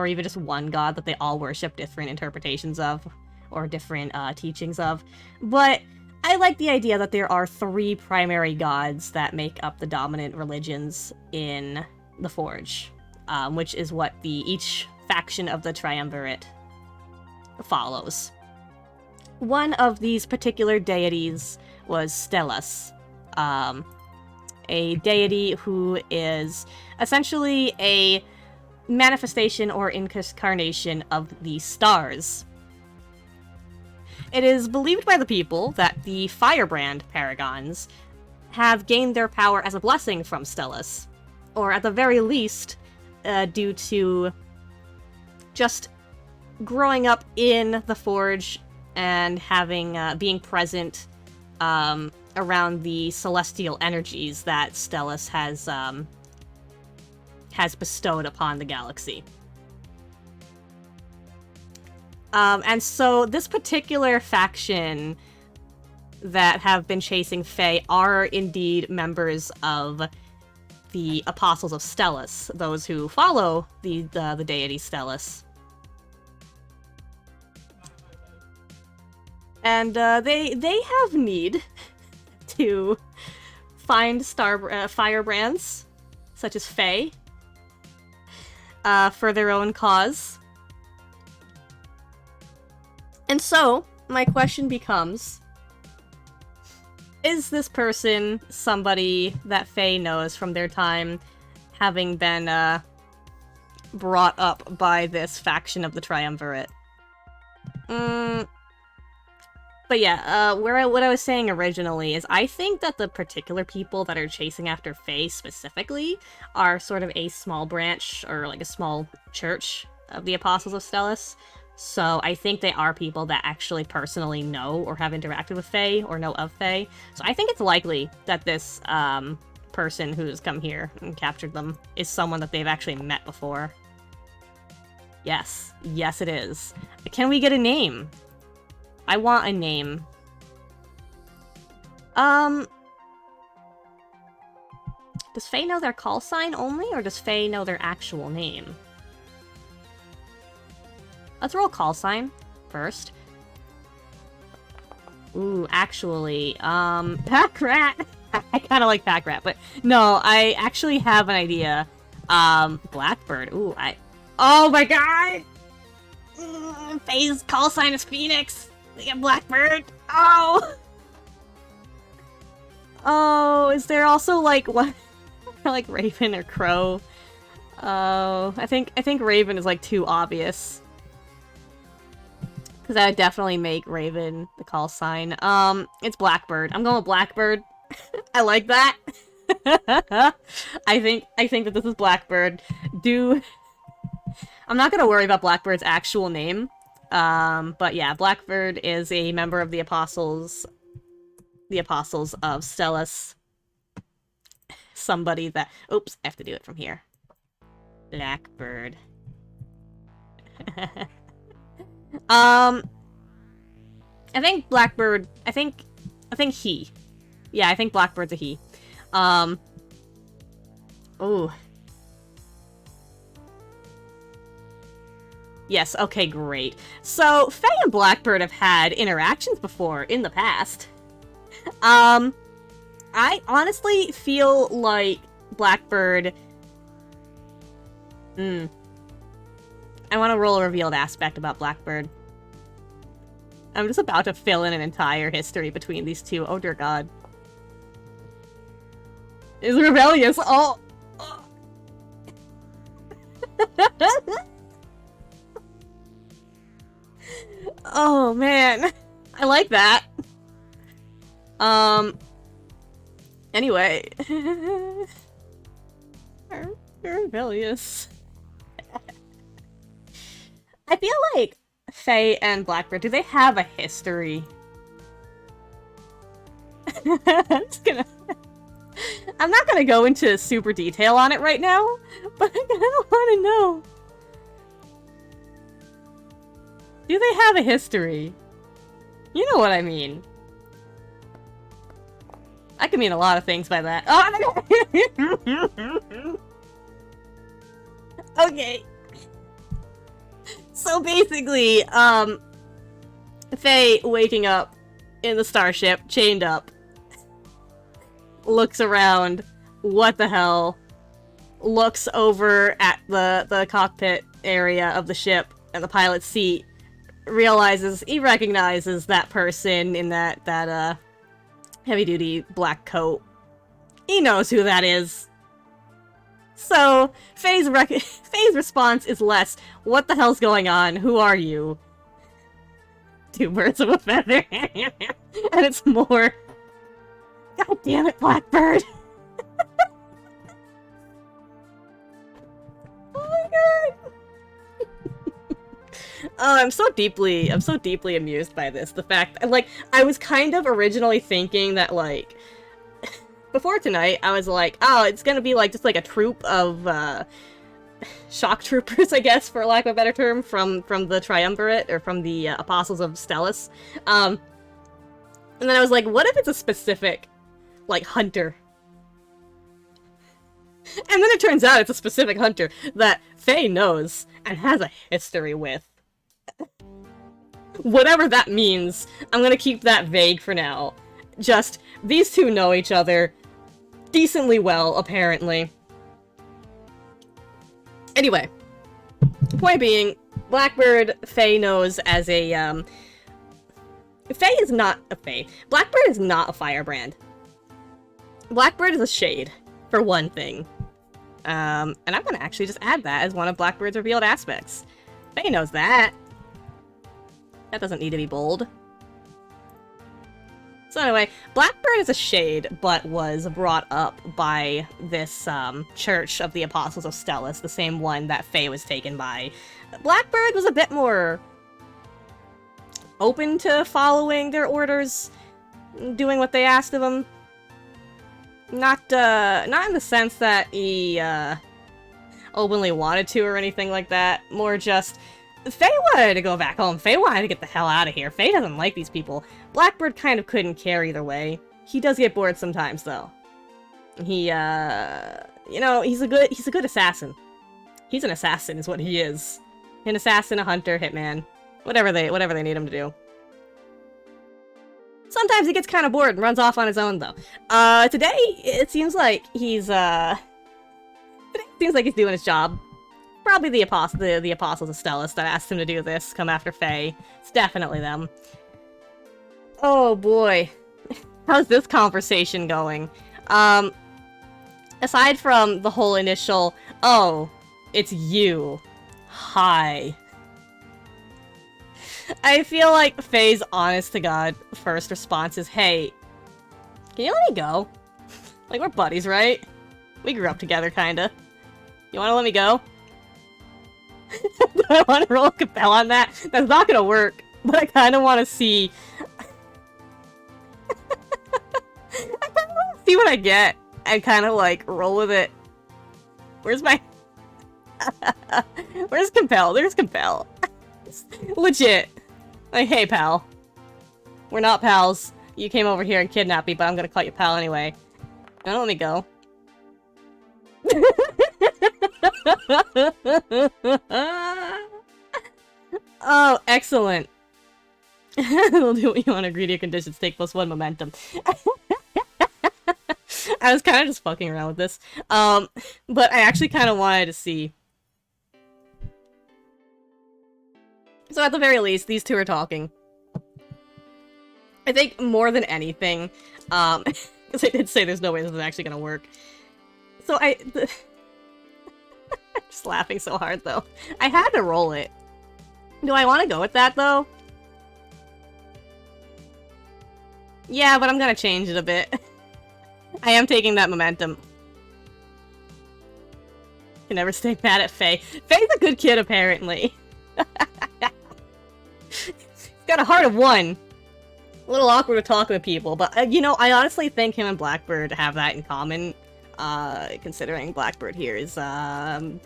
even just one god that they all worship different interpretations of, or different teachings of. But I like the idea that there are 3 primary gods that make up the dominant religions in the Forge, which is what each faction of the Triumvirate follows. One of these particular deities was Stellus, a deity who is essentially a manifestation or incarnation of the stars. It is believed by the people that the Firebrand Paragons have gained their power as a blessing from Stellus, or at the very least, due to just growing up in the Forge and having being present around the celestial energies that Stellus has bestowed upon the galaxy. And so this particular faction that have been chasing Fae are indeed members of the Apostles of Stellus, those who follow the deity Stellus. And they have need to find firebrands, such as Fae, for their own cause. And so, my question becomes, is this person somebody that Fae knows from their time having been brought up by this faction of the Triumvirate? But yeah, what I was saying originally is I think that the particular people that are chasing after Fae specifically are sort of a small branch, or like a small church of the Apostles of Stellus. So I think they are people that actually personally know or have interacted with Fae or know of Fae. So I think it's likely that this person who's come here and captured them is someone that they've actually met before. Yes. Yes, it is. Can we get a name? I want a name. Does Fae know their call sign only, or does Fae know their actual name? Let's roll call sign first. Ooh, actually, Pack Rat. I kind of like Pack Rat, but no, I actually have an idea. Blackbird. Ooh, oh my god! Fae's call sign is Phoenix. They get Blackbird. Oh! Oh, is there also, like, what? Like, Raven or Crow? Oh, I think Raven is, like, too obvious. Because that would definitely make Raven the call sign. It's Blackbird. I'm going with Blackbird. I like that. I think that this is Blackbird. I'm not gonna worry about Blackbird's actual name. But yeah, Blackbird is a member of the Apostles of Stellus. Somebody that... Oops, I have to do it from here. Blackbird. I think Blackbird... I think he. Yeah, I think Blackbird's a he. Ooh. Yes, okay, great. So, Fae and Blackbird have had interactions before in the past. I honestly feel like Blackbird... I want to roll a revealed aspect about Blackbird. I'm just about to fill in an entire history between these two. Oh dear god. is rebellious. Oh. Oh man, I like that. Anyway, you're rebellious. I feel like Faye and Blackbird, do they have a history? I'm not gonna go into super detail on it right now, but I kinda wanna know. Do they have a history? You know what I mean. I can mean a lot of things by that. Oh! Okay. So basically, Faye waking up in the starship, chained up, looks around, what the hell, looks over at the cockpit area of the ship and the pilot's seat, he recognizes that person in that heavy-duty black coat. He knows who that is. So, Faye's response is less, what the hell's going on? Who are you? Two birds of a feather. And it's more, God damn it, Blackbird! Oh my god! Oh, I'm so deeply amused by this. The fact, like, I was kind of originally thinking that, like, before tonight, I was like, oh, it's gonna be, like, just, like, a troop of, shock troopers, I guess, for lack of a better term, from the Triumvirate, or from the, Apostles of Stellus. And then I was like, what if it's a specific, like, hunter? And then it turns out it's a specific hunter that Faye knows and has a history with. Whatever that means, I'm gonna keep that vague for now. Just, these two know each other decently well, apparently. Anyway, point being, Blackbird, Faye knows as a, Faye is not a Faye. Blackbird is not a firebrand. Blackbird is a shade, for one thing. And I'm gonna actually just add that as one of Blackbird's revealed aspects. Faye knows that. That doesn't need to be bold. So anyway, Blackbird is a shade, but was brought up by this, Church of the Apostles of Stellus, the same one that Faye was taken by. Blackbird was a bit more open to following their orders, doing what they asked of him. Not in the sense that he, openly wanted to or anything like that. More just, Faye wanted to go back home. Faye wanted to get the hell out of here. Faye doesn't like these people. Blackbird kind of couldn't care either way. He does get bored sometimes, though. He, you know, he's a good assassin. He's an assassin, is what he is. An assassin, a hunter, hitman. Whatever they need him to do. Sometimes he gets kind of bored and runs off on his own, though. Today, it seems like he's doing his job. Probably the Apostles of Stellus that asked him to do this, come after Faye. It's definitely them. Oh boy. How's this conversation going? Aside from the whole initial, oh, it's you. Hi. I feel like Faye's honest-to-God first response is, hey, can you let me go? Like, we're buddies, right? We grew up together, kinda. You wanna let me go? Do I want to roll a compel on that? That's not gonna work, but I kinda wanna see... I kinda wanna see what I get, and kinda, like, roll with it. Where's my... Where's compel? There's compel. Legit. Like, hey, pal. We're not pals. You came over here and kidnapped me, but I'm gonna call you pal anyway. Don't let me go. Oh, excellent. We'll do what you want. Agree to your conditions. Take +1 momentum. I was kind of just fucking around with this. But I actually kind of wanted to see. So at the very least, these two are talking. I think more than anything, Because I did say there's no way this is actually gonna work. So I'm just laughing so hard, though. I had to roll it. Do I want to go with that, though? Yeah, but I'm gonna change it a bit. I am taking that momentum. Can never stay mad at Faye. Faye's a good kid, apparently. He's got a heart of one. A little awkward to talk with people, but, you know, I honestly think him and Blackbird have that in common. Considering Blackbird here is, I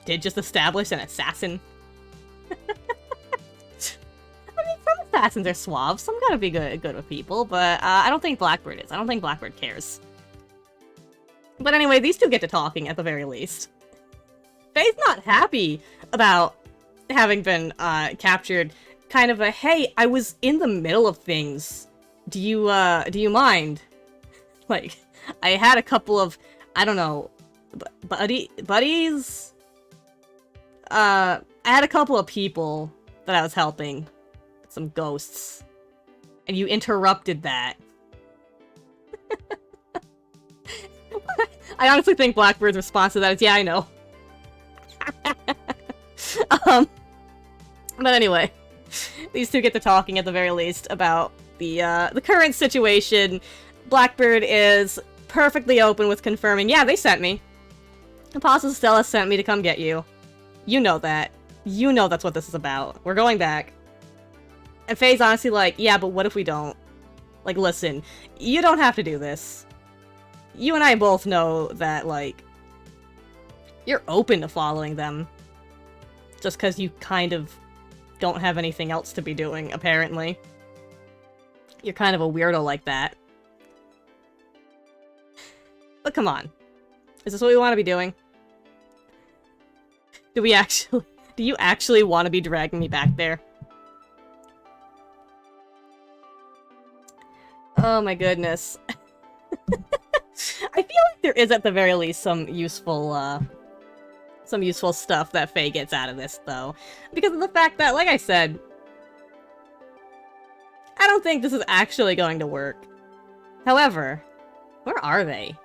did just establish an assassin. I mean, some assassins are suave, some gotta be good with people, but, I don't think Blackbird is. I don't think Blackbird cares. But anyway, these two get to talking at the very least. Faye's not happy about having been, captured. Kind of a, hey, I was in the middle of things. Do you mind? Like, I had a couple of, I don't know, buddies? I had a couple of people that I was helping. Some ghosts. And you interrupted that. I honestly think Blackbird's response to that is, yeah, I know. But anyway. These two get to talking at the very least about the current situation. Blackbird is perfectly open with confirming, yeah, they sent me. Apostle Stella sent me to come get you. You know that. You know that's what this is about. We're going back. And Faye's honestly like, yeah, but what if we don't? Like, listen, you don't have to do this. You and I both know that, like, you're open to following them. Just because you kind of don't have anything else to be doing, apparently. You're kind of a weirdo like that. But come on. Is this what we want to be doing? Do you actually want to be dragging me back there? Oh my goodness. I feel like there is at the very least some useful stuff that Faye gets out of this, though. Because of the fact that, like I said, I don't think this is actually going to work. However, where are they?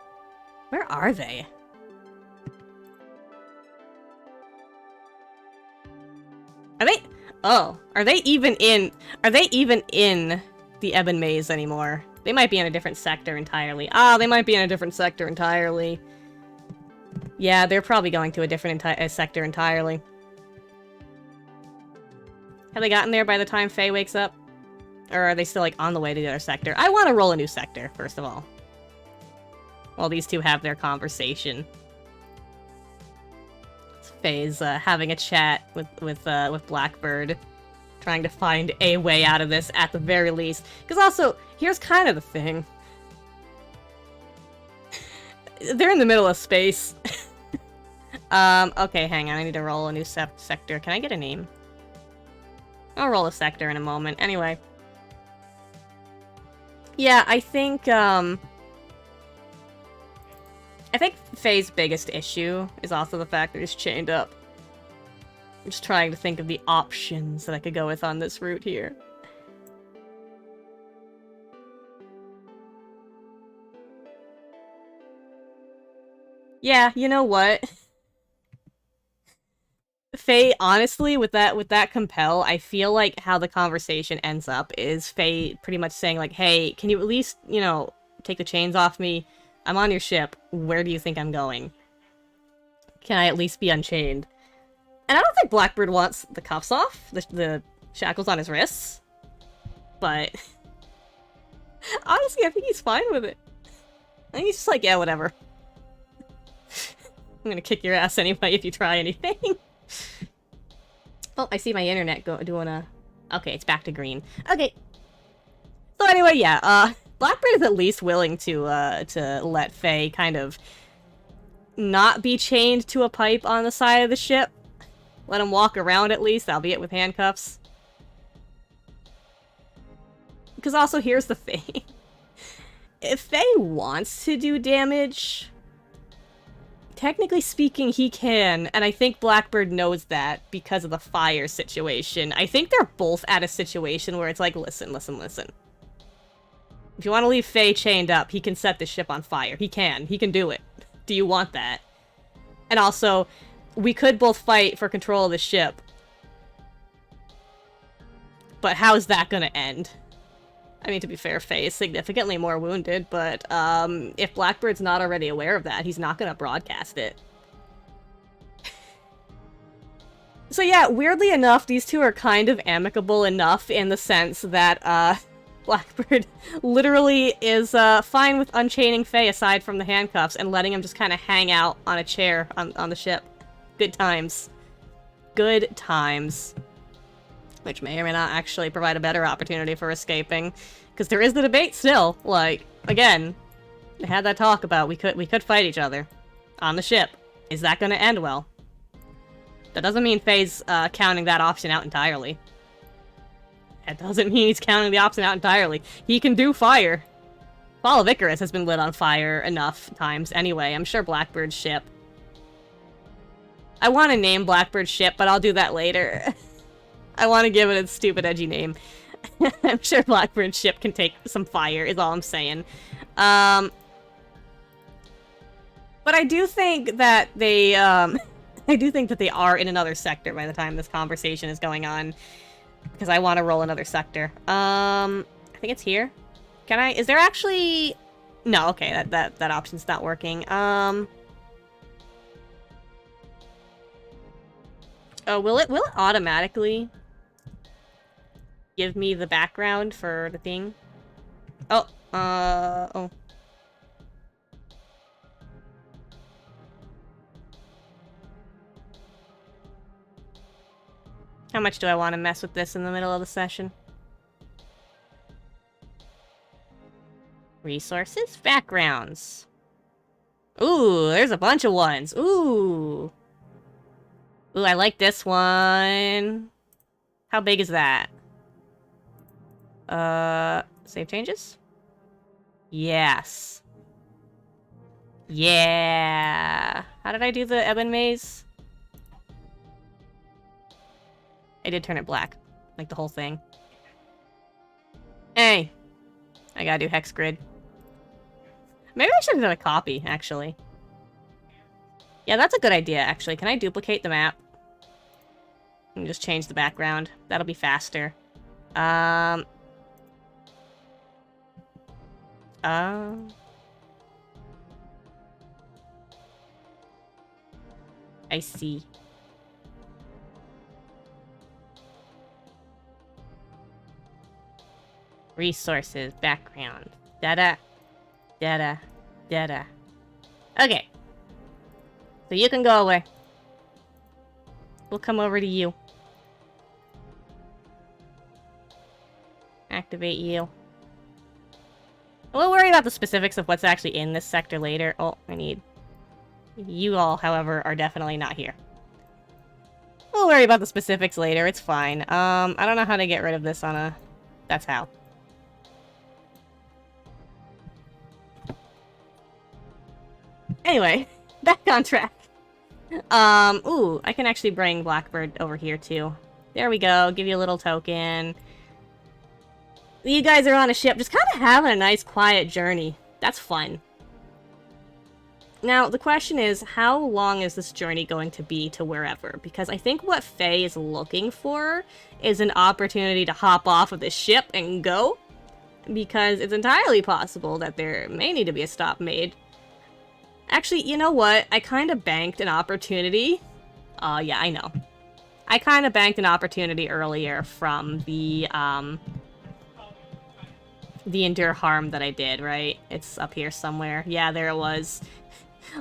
Where are they? Are they... Oh, are they even in the Ebon Maze anymore? They might be in a different sector entirely. Ah, they might be in a different sector entirely. Yeah, they're probably going to a different sector entirely. Have they gotten there by the time Faye wakes up? Or are they still, like, on the way to the other sector? I want to roll a new sector, first of all. While these two have their conversation. Faye's having a chat with Blackbird. Trying to find a way out of this at the very least. Because also, here's kind of the thing. They're in the middle of space. Okay, hang on. I need to roll a new sector. Can I get a name? I'll roll a sector in a moment. Anyway. Yeah, I think Faye's biggest issue is also the fact that he's chained up. I'm just trying to think of the options that I could go with on this route here. Yeah, you know what? Faye, honestly, with that compel, I feel like how the conversation ends up is Faye pretty much saying, like, hey, can you at least, you know, take the chains off me? I'm on your ship. Where do you think I'm going? Can I at least be unchained? And I don't think Blackbird wants the cuffs off, the shackles on his wrists. But honestly, I think he's fine with it. I think he's just like, yeah, whatever. I'm gonna kick your ass anyway if you try anything. Oh, I see my internet doing a... Okay, it's back to green. Okay. So anyway, yeah, Blackbird is at least willing to let Faye kind of not be chained to a pipe on the side of the ship. Let him walk around at least, albeit with handcuffs. Because also, here's the thing. If Faye wants to do damage, technically speaking, he can, and I think Blackbird knows that because of the fire situation. I think they're both at a situation where it's like, listen. If you want to leave Faye chained up, he can set the ship on fire. He can. He can do it. Do you want that? And also, we could both fight for control of the ship. But how's that gonna end? I mean, to be fair, Faye is significantly more wounded, but if Blackbird's not already aware of that, he's not gonna broadcast it. So yeah, weirdly enough, these two are kind of amicable enough in the sense that, Blackbird literally is, fine with unchaining Faye aside from the handcuffs and letting him just kind of hang out on a chair on the ship. Good times. Good times. Which may or may not actually provide a better opportunity for escaping. Because there is the debate still. Like, again, they had that talk about we could fight each other on the ship. Is that gonna end well? That doesn't mean Faye's counting that option out entirely. That doesn't mean he's counting the option out entirely. He can do fire. Fall of Icarus has been lit on fire enough times anyway. I'm sure Blackbird's ship. I want to name Blackbird's ship, but I'll do that later. I want to give it a stupid, edgy name. I'm sure Blackbird's ship can take some fire, is all I'm saying. But I do think that they, I do think that they are in another sector by the time this conversation is going on. Because I want to roll another sector. I think it's here. Can I? Is there actually... No, okay, that option's not working. Oh, will it automatically give me the background for the thing? Oh, oh. How much do I want to mess with this in the middle of the session? Resources? Backgrounds. Ooh, there's a bunch of ones. Ooh. Ooh, I like this one. How big is that? Save changes? Yes. Yeah. How did I do the Ebon Maze? I did turn it black. Like the whole thing. Hey! I gotta do hex grid. Maybe I should have done a copy, actually. Yeah, that's a good idea, actually. Can I duplicate the map? And just change the background. That'll be faster. I see. Resources, background. Da-da. Da-da. Da-da. Okay. So you can go away. We'll come over to you. Activate you. We'll worry about the specifics of what's actually in this sector later. Oh, I need... You all, however, are definitely not here. We'll worry about the specifics later, it's fine. I don't know how to get rid of this on a... That's how. Anyway, back on track. Ooh, I can actually bring Blackbird over here, too. There we go, give you a little token. You guys are on a ship, just kind of having a nice, quiet journey. That's fun. Now, the question is, how long is this journey going to be to wherever? Because I think what Faye is looking for is an opportunity to hop off of the ship and go. Because it's entirely possible that there may need to be a stop made. Actually, you know what? I kind of banked an opportunity. Yeah, I know. I kind of banked an opportunity earlier from the Endure Harm that I did, right? It's up here somewhere. Yeah, there it was.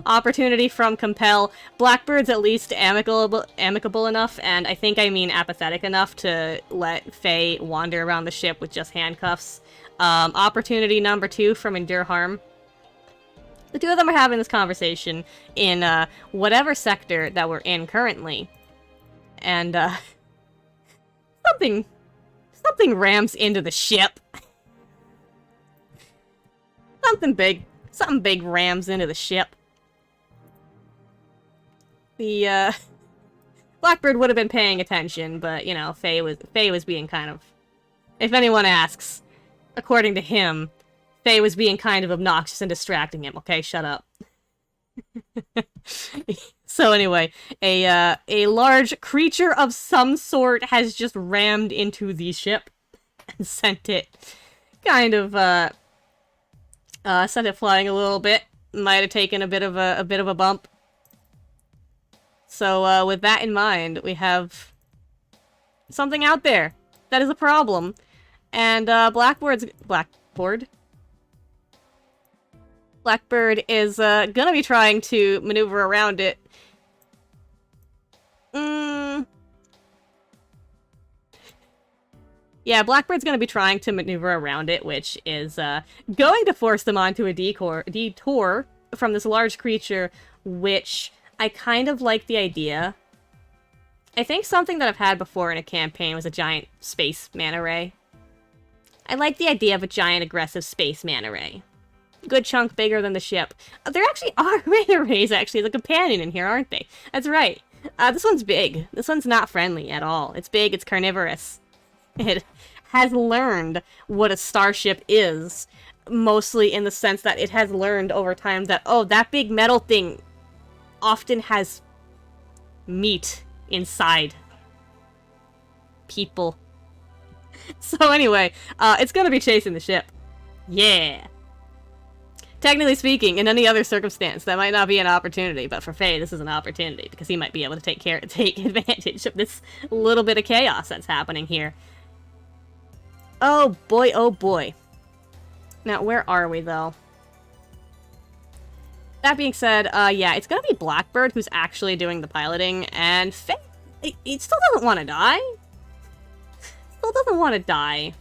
Opportunity from Compel. Blackbird's at least amicable enough, and I think I mean apathetic enough to let Faye wander around the ship with just handcuffs. Opportunity number 2 from Endure Harm. The two of them are having this conversation in whatever sector that we're in currently. And something rams into the ship. Something big rams into the ship. The Blackbird would have been paying attention, but you know, Faye was being kind of, if anyone asks, according to him, Faye was being kind of obnoxious and distracting him. Okay, shut up. So anyway, a large creature of some sort has just rammed into the ship and sent it kind of sent it flying a little bit. Might have taken a bit of a bump. So with that in mind, we have something out there that is a problem, and Blackbird is gonna be trying to maneuver around it. Yeah, Blackbird's gonna be trying to maneuver around it, which is going to force them onto a detour from this large creature, which I kind of like the idea. I think something that I've had before in a campaign was a giant space manta ray. I like the idea of a giant aggressive space manta ray. Good chunk bigger than the ship. There actually are manta rays, actually, the companion in here, aren't they? That's right. This one's big. This one's not friendly at all. It's big, it's carnivorous. It has learned what a starship is, mostly in the sense that it has learned over time that, oh, that big metal thing often has meat inside. People. So anyway, it's gonna be chasing the ship. Yeah. Technically speaking, in any other circumstance, that might not be an opportunity, but for Faye, this is an opportunity, because he might be able to take advantage of this little bit of chaos that's happening here. Oh boy, oh boy. Now, where are we, though? That being said, yeah, it's gonna be Blackbird who's actually doing the piloting, and Faye, it still doesn't want to die. Still doesn't want to die.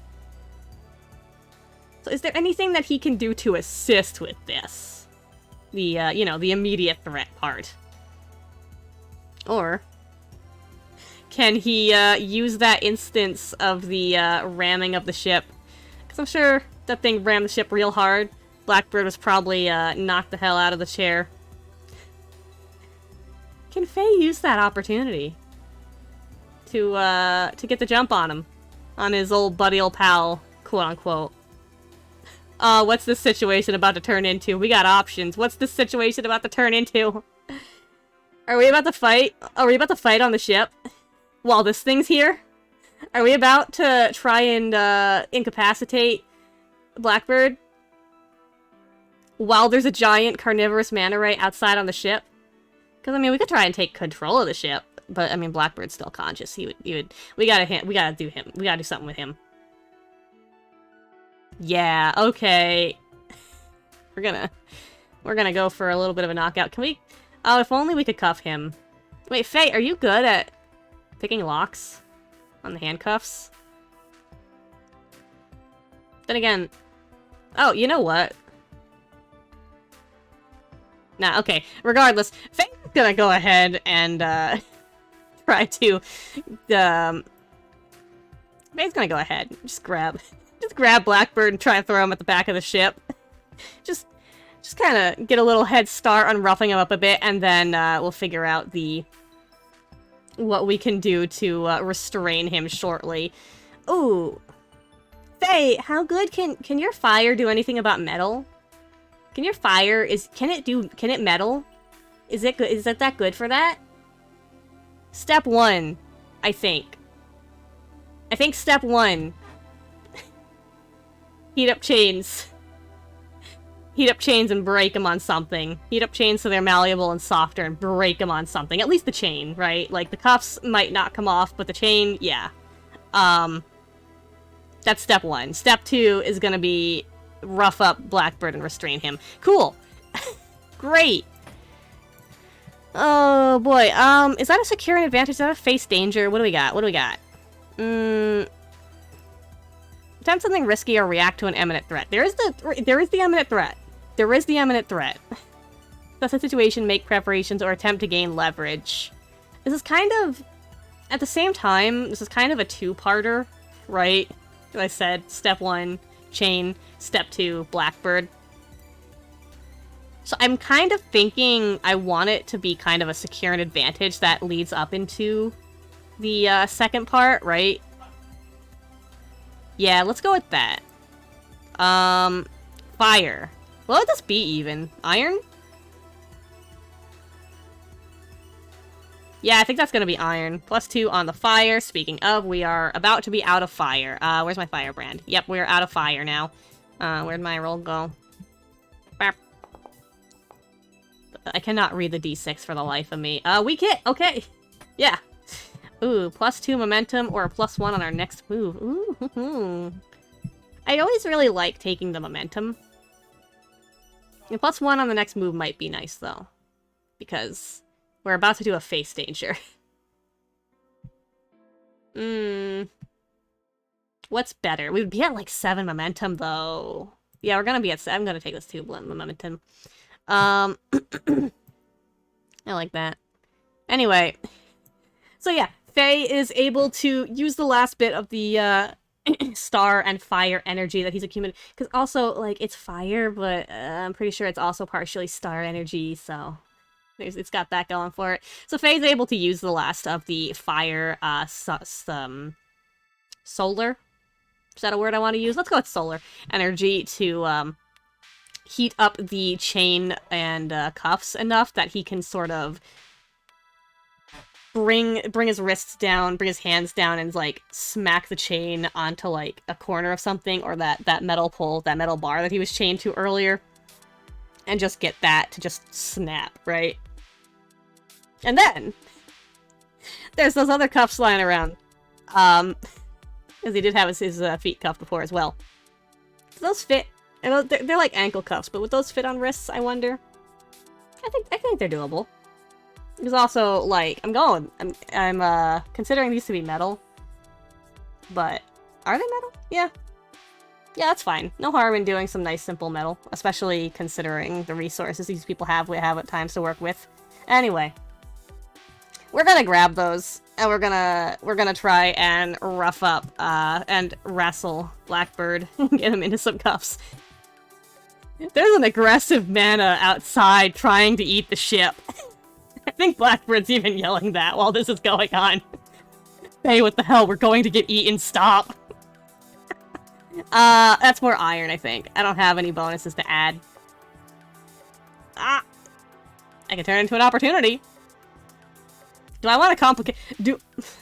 So is there anything that he can do to assist with this? The, you know, the immediate threat part. Or can he, use that instance of the, ramming of the ship? Because I'm sure that thing rammed the ship real hard. Blackbird was probably, knocked the hell out of the chair. Can Faye use that opportunity to get the jump on him? On his old buddy old pal, quote-unquote. What's this situation about to turn into? We got options. What's this situation about to turn into? Are we about to fight? Are we about to fight on the ship? While this thing's here? Are we about to try and, incapacitate Blackbird? While there's a giant carnivorous manta ray outside on the ship? Because, I mean, we could try and take control of the ship. But, I mean, Blackbird's still conscious. We gotta do something with him. Yeah, okay. We're gonna go for a little bit of a knockout. Can we... Oh, if only we could cuff him. Wait, Faye, are you good at picking locks on the handcuffs? Then again... Oh, you know what? Nah, okay. Regardless, Faye's gonna go ahead and, try to, Faye's gonna go ahead. Just grab Blackbird and try and throw him at the back of the ship. Just kind of get a little head start on roughing him up a bit, and then we'll figure out what we can do to restrain him shortly. Ooh, Faye, how good can your fire do anything about metal? Can your fire can it metal? Is it good? Is it that good for that? Step 1, I think. I think step 1. Heat up chains. Heat up chains and break them on something. Heat up chains so they're malleable and softer and break them on something. At least the chain, right? Like, the cuffs might not come off, but the chain, yeah. That's step 1. Step 2 is gonna be rough up Blackbird and restrain him. Cool. Great. Oh, boy. Is that a secure advantage? Is that a face danger? What do we got? What do we got? Attempt something risky or react to an imminent threat. There is the imminent threat. There is the imminent threat. That's a situation, make preparations, or attempt to gain leverage. This is kind of... At the same time, this is kind of a two-parter, right? As I said, step 1, chain. Step 2, Blackbird. So I'm kind of thinking I want it to be kind of a secure and advantage that leads up into the second part, right? Yeah, let's go with that. Fire. What would this be even? Iron? Yeah, I think that's gonna be iron. +2 on the fire. Speaking of, we are about to be out of fire. Where's my firebrand? Yep, we're out of fire now. Where'd my roll go? Bap. I cannot read the d6 for the life of me. Weak hit! Okay! Yeah. Ooh, +2 momentum or a +1 on our next move. Ooh. I always really like taking the momentum. And +1 on the next move might be nice, though. Because we're about to do a face danger. What's better? We'd be at like 7 momentum, though. Yeah, we're gonna be at... I'm gonna take this 2 momentum. I like that. Anyway. So yeah, Faye is able to use the last bit of the, star and fire energy that he's accumulated. Because also, like, it's fire, but I'm pretty sure it's also partially star energy, so... It's got that going for it. So Faye's able to use the last of the fire, solar? Is that a word I want to use? Let's go with solar energy to, heat up the chain and, cuffs enough that he can sort of bring his wrists down, bring his hands down, and, like, smack the chain onto, like, a corner of something, or that metal pole, that metal bar that he was chained to earlier. And just get that to just snap, right? And then, there's those other cuffs lying around. Because he did have his feet cuffed before as well. Do those fit? They're like ankle cuffs, but would those fit on wrists, I wonder? I think they're doable. There's also, like, I'm considering these to be metal. But, are they metal? Yeah. Yeah, that's fine. No harm in doing some nice simple metal, especially considering the resources these people have at times to work with. Anyway, we're gonna grab those, and we're gonna try and rough up and wrestle Blackbird and get him into some cuffs. There's an aggressive mana outside trying to eat the ship. I think Blackbird's even yelling that while this is going on. Hey, what the hell? We're going to get eaten. Stop. That's more iron, I think. I don't have any bonuses to add. Ah! I can turn it into an opportunity. Do I want to complicate...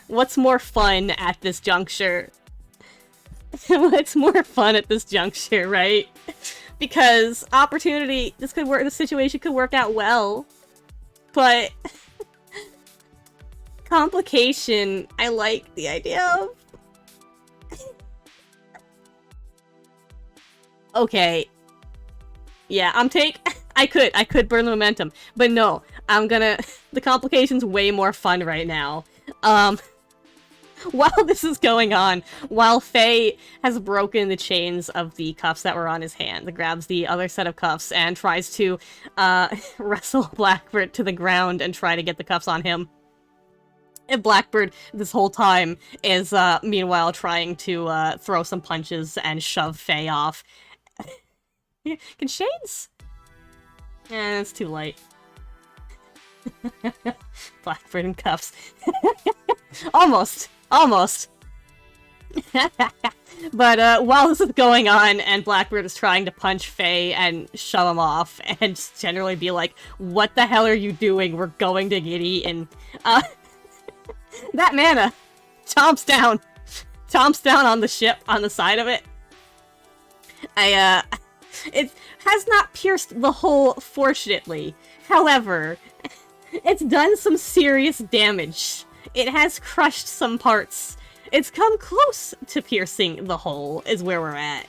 What's more fun at this juncture? What's more fun at this juncture, right? Because opportunity... This situation could work out well. But... complication, I like the idea of... Okay. Yeah, I could burn the momentum, but no, I'm gonna... The complication's way more fun right now. While this is going on, while Faye has broken the chains of the cuffs that were on his hand, grabs the other set of cuffs and tries to, wrestle Blackbird to the ground and try to get the cuffs on him. And Blackbird, this whole time, is, meanwhile trying to, throw some punches and shove Faye off. Can shades? It's too late. Blackbird in cuffs. Almost. But, while this is going on, and Blackbird is trying to punch Faye and shove him off, and just generally be like, what the hell are you doing? We're going to get eaten. That mana chomps down on the ship, on the side of it. It has not pierced the hull, fortunately. However, it's done some serious damage. It has crushed some parts. It's come close to piercing the hull, is where we're at.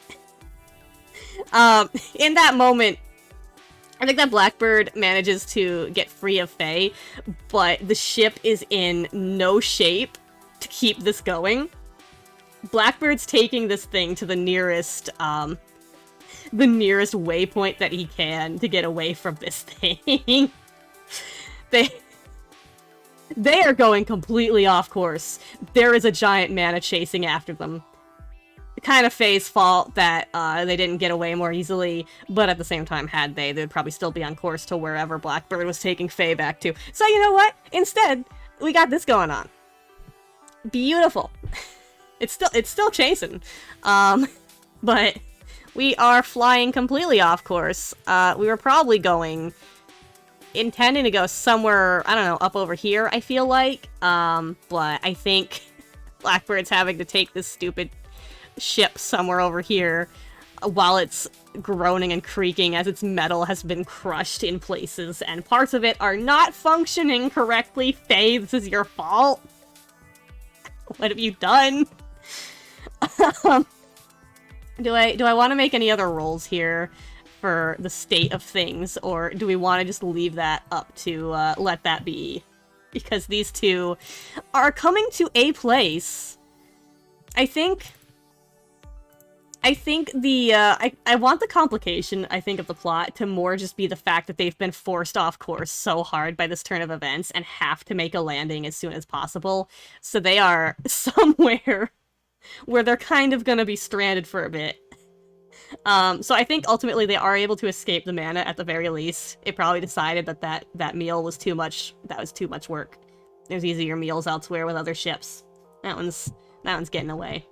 In that moment, I think that Blackbird manages to get free of Faye, but the ship is in no shape to keep this going. Blackbird's taking this thing to the nearest waypoint that he can to get away from this thing. They are going completely off course. There is a giant mana chasing after them. Kind of Faye's fault that they didn't get away more easily, but at the same time, had they'd probably still be on course to wherever Blackbird was taking Faye back to. So you know what? Instead, we got this going on. Beautiful. It's still chasing. But We are flying completely off course. We were probably intending to go somewhere, I don't know, up over here, I feel like. But I think Blackbird's having to take this stupid ship somewhere over here while it's groaning and creaking as its metal has been crushed in places, and parts of it are not functioning correctly. Faye, this is your fault. What have you done? Do I want to make any other rolls here for the state of things, or do we want to just leave that up to let that be? Because these two are coming to a place. I think the, I want the complication, I think, of the plot to more just be the fact that they've been forced off course so hard by this turn of events and have to make a landing as soon as possible. So they are somewhere where they're kind of gonna be stranded for a bit. So I think ultimately they are able to escape the mana at the very least. It probably decided that meal was too much, that was too much work. There's easier meals elsewhere with other ships. That one's getting away.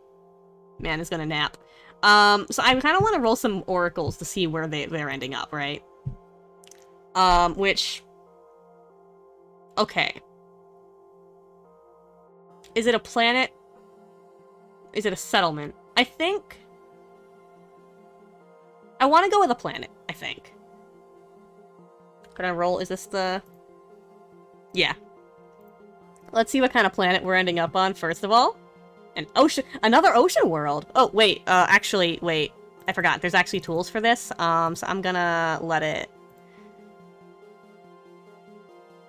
Man is gonna nap. So I kind of want to roll some oracles to see where they're ending up, right? Which... Okay. Is it a planet? Is it a settlement? I think... I want to go with a planet, I think. Can I roll? Is this the... Yeah. Let's see what kind of planet we're ending up on, first of all. Another ocean world. Oh, wait, actually, wait. I forgot. There's actually tools for this. So I'm gonna let it...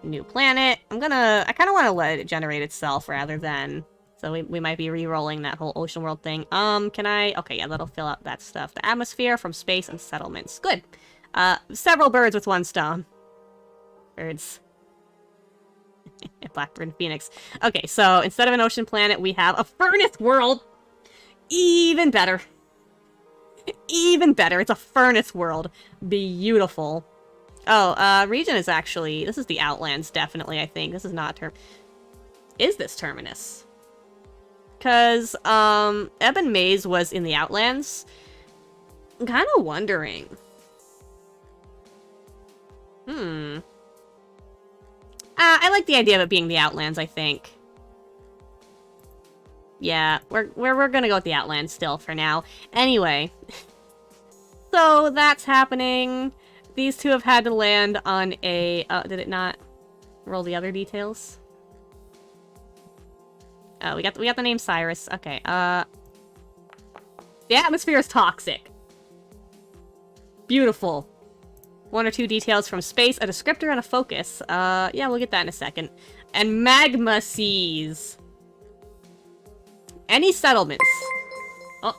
New planet. I kind of want to let it generate itself rather than... So we might be re-rolling that whole ocean world thing. Can I... Okay, yeah, that'll fill out that stuff. The atmosphere from space and settlements. Good. Several birds with one stone. Birds. Blackbird and Phoenix. Okay, so instead of an ocean planet, we have a furnace world. Even better. Even better. It's a furnace world. Beautiful. Oh, region is actually... This is the Outlands, definitely, I think. This is not Is this Terminus? Because, Ebon Maze was in the Outlands. I'm kind of wondering. I like the idea of it being the Outlands, I think. Yeah, we're gonna go with the Outlands still for now. Anyway. So, that's happening. These two have had to land on a... did it not roll the other details? Oh, we got the name Cyrus. Okay, the atmosphere is toxic. Beautiful. 1 or 2 details from space, a descriptor, and a focus. Yeah, we'll get that in a second. And magma seas. Any settlements? Oh.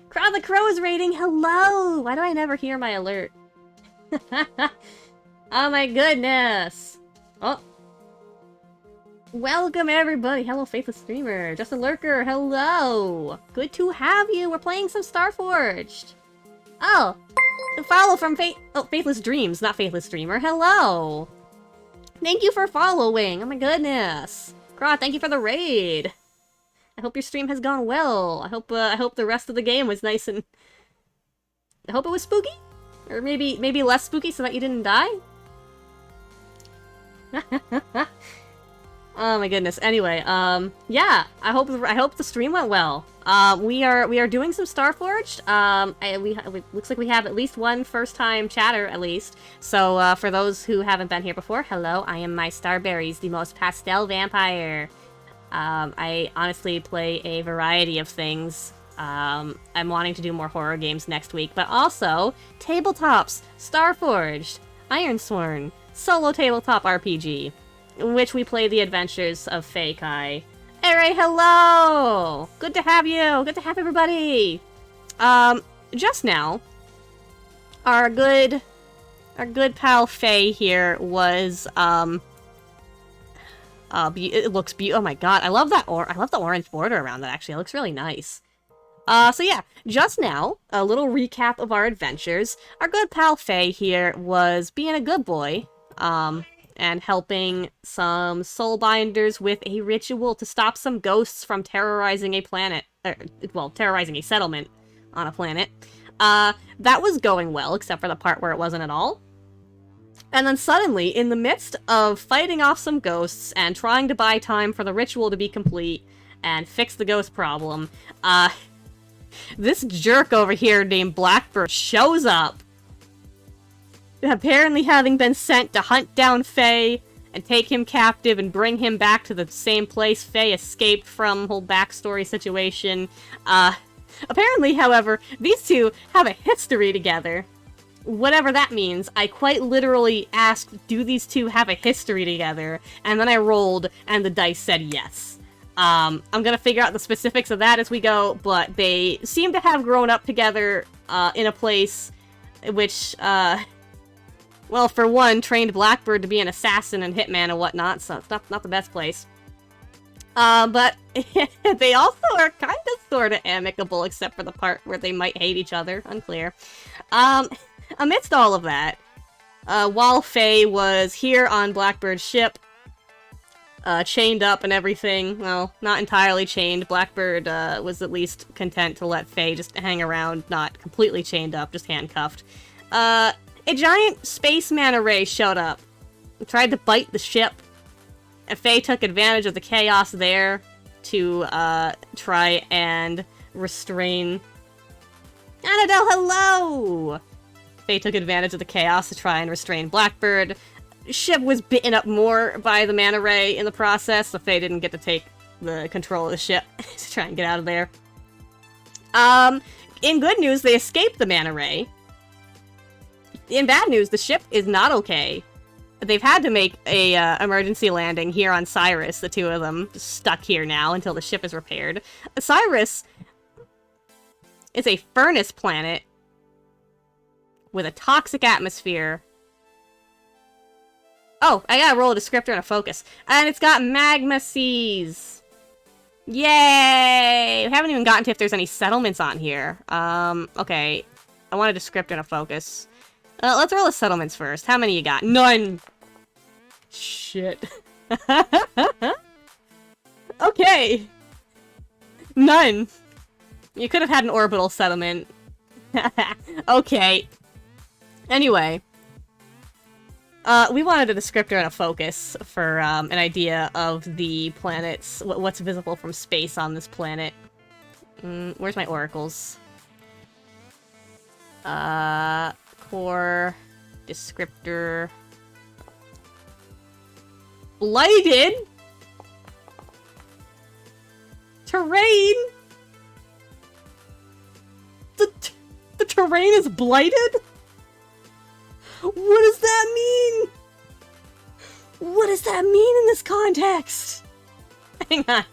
Crow the Crow is raiding. Hello! Why do I never hear my alert? Oh my goodness. Oh. Welcome everybody. Hello, Faithless Streamer. Just a lurker. Hello. Good to have you. We're playing some Starforged. Oh. The follow from Faithless Dreams, not Faithless Streamer. Hello! Thank you for following! Oh my goodness! Craw, thank you for the raid! I hope your stream has gone well. I hope the rest of the game was nice and... I hope it was spooky? Or maybe less spooky so that you didn't die? Oh my goodness. Anyway, yeah, I hope the stream went well. We are doing some Starforged. Looks like we have at least one first-time chatter, at least. So, for those who haven't been here before, hello, I am my Starberries, the most pastel vampire. I honestly play a variety of things. I'm wanting to do more horror games next week, but also tabletops, Starforged, Ironsworn, solo tabletop RPG, in which we play the adventures of Faye Kai. Alright, hello! Good to have you! Good to have everybody! Just now, our good pal Faye here was, it looks beautiful. Oh my god, I love that I love the orange border around that, actually. It looks really nice. So yeah, just now, a little recap of our adventures. Our good pal Faye here was being a good boy, and helping some soulbinders with a ritual to stop some ghosts from terrorizing a planet, well, terrorizing a settlement. on a planet. That was going well, except for the part where it wasn't at all. And then suddenly, in the midst of fighting off some ghosts and trying to buy time for the ritual to be complete and fix the ghost problem, this jerk over here named Blackbird shows up, apparently having been sent to hunt down Faye and take him captive and bring him back to the same place Faye escaped from, whole backstory situation. Apparently, however, these two have a history together. Whatever that means, I quite literally asked, do these two have a history together? And then I rolled, and the dice said yes. I'm gonna figure out the specifics of that as we go, but they seem to have grown up together, in a place which, well, for one, trained Blackbird to be an assassin and hitman and whatnot, so it's not the best place. But they also are kind of sort of amicable, except for the part where they might hate each other. Unclear. Amidst all of that, while Faye was here on Blackbird's ship, chained up and everything, well, not entirely chained, Blackbird was at least content to let Faye just hang around, not completely chained up, just handcuffed. A giant space manta ray showed up, and tried to bite the ship, and Faye took advantage of the chaos there to try and restrain... Annabelle, hello! Faye took advantage of the chaos to try and restrain Blackbird. Ship was bitten up more by the manta ray in the process, so Faye didn't get to take the control of the ship to try and get out of there. In good news, they escaped the manta ray. In bad news, the ship is not okay. They've had to make a emergency landing here on Cyrus, the two of them, stuck here now until the ship is repaired. Cyrus is a furnace planet with a toxic atmosphere. Oh, I gotta roll a descriptor and a focus. And it's got magma seas! Yay! We haven't even gotten to if there's any settlements on here. Okay. I want a descriptor and a focus. Let's roll the settlements first. How many you got? None! Shit. Okay! None! You could have had an orbital settlement. Okay. Anyway. We wanted a descriptor and a focus for an idea of the planets, what's visible from space on this planet. Where's my oracles? Core, descriptor... Blighted? Terrain? The terrain is blighted? What does that mean? What does that mean in this context? Hang on.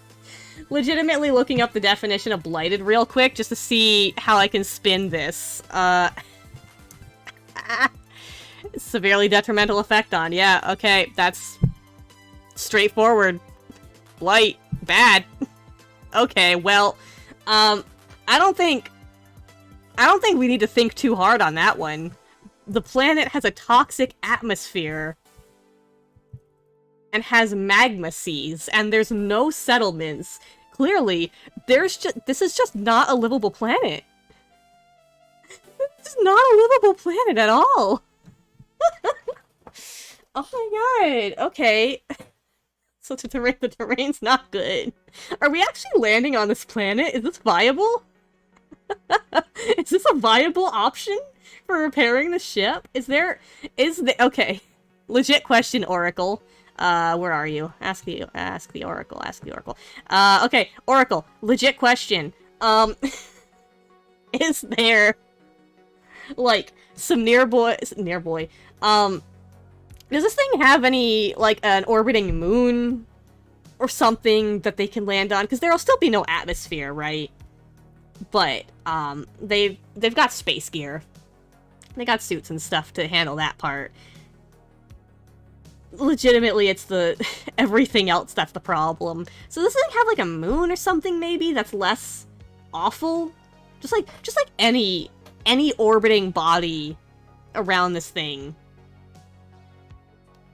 Legitimately looking up the definition of blighted real quick just to see how I can spin this. Severely detrimental effect on. Yeah, okay, that's straightforward. Blight. Bad. Okay, well, I don't think we need to think too hard on that one. The planet has a toxic atmosphere and has magma seas, and there's no settlements. Clearly, this is just not a livable planet. This is not a livable planet at all. Oh my god, okay. So the terrain's not good. Are we actually landing on this planet? Is this viable? Is this a viable option for repairing the ship? Okay. Legit question, Oracle. Where are you? Ask the Oracle, okay, Oracle, legit question. Is there, like, some nearby, does this thing have any, like, an orbiting moon or something that they can land on? Because there'll still be no atmosphere, right? But, they've got space gear. They got suits and stuff to handle that part. Legitimately, it's the everything else that's the problem. So does this thing have, like, a moon or something, maybe, that's less awful? Just like any orbiting body around this thing.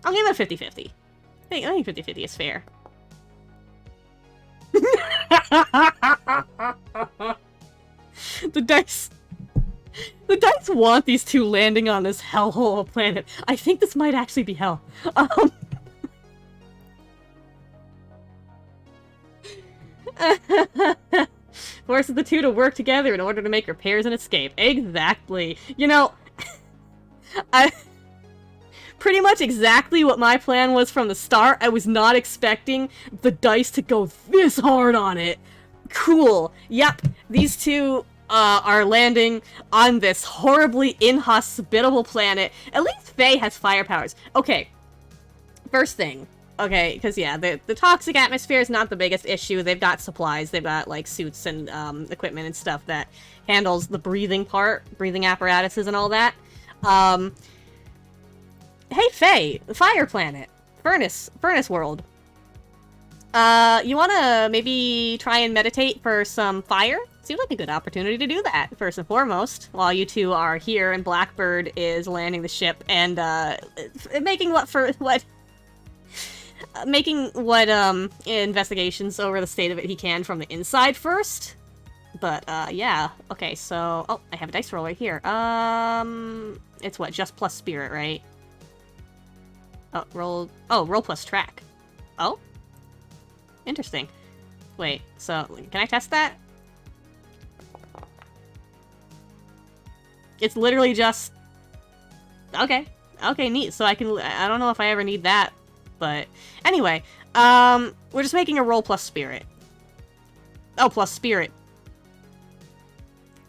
I'll give it a 50-50. I think 50-50 is fair. The dice... The dice want these two landing on this hellhole planet. I think this might actually be hell. Forces the two to work together in order to make repairs and escape. Exactly. You know, pretty much exactly what my plan was from the start. I was not expecting the dice to go this hard on it. Cool. Yep, these two are landing on this horribly inhospitable planet. At least Faye has fire powers. Okay, first thing. Okay, because yeah, the toxic atmosphere is not the biggest issue. They've got supplies. They've got, like, suits and equipment and stuff that handles the breathing part, breathing apparatuses and all that. Hey, Faye, the fire planet. Furnace world. You wanna maybe try and meditate for some fire? Seems like a good opportunity to do that, first and foremost, while you two are here and Blackbird is landing the ship and, making investigations over the state of it he can from the inside first. But, yeah. Okay, so... Oh, I have a dice roll right here. It's what? Just plus spirit, right? Oh, roll plus track. Oh? Interesting. Wait, so, can I test that? It's literally just... Okay. Okay, neat. So I don't know if I ever need that. But, anyway. We're just making a roll plus spirit. Oh, plus spirit.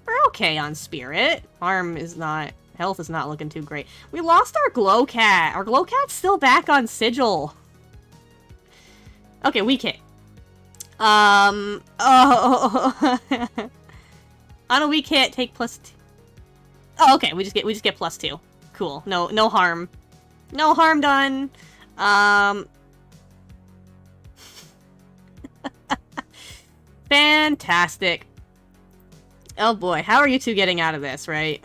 We're okay on spirit. Health is not looking too great. We lost our glow cat. Our glow cat's still back on sigil. Okay, weak hit. On a weak hit, take +2. Oh, okay, we just get +2. Cool. No harm. No harm done. Fantastic. Oh boy, how are you two getting out of this, right?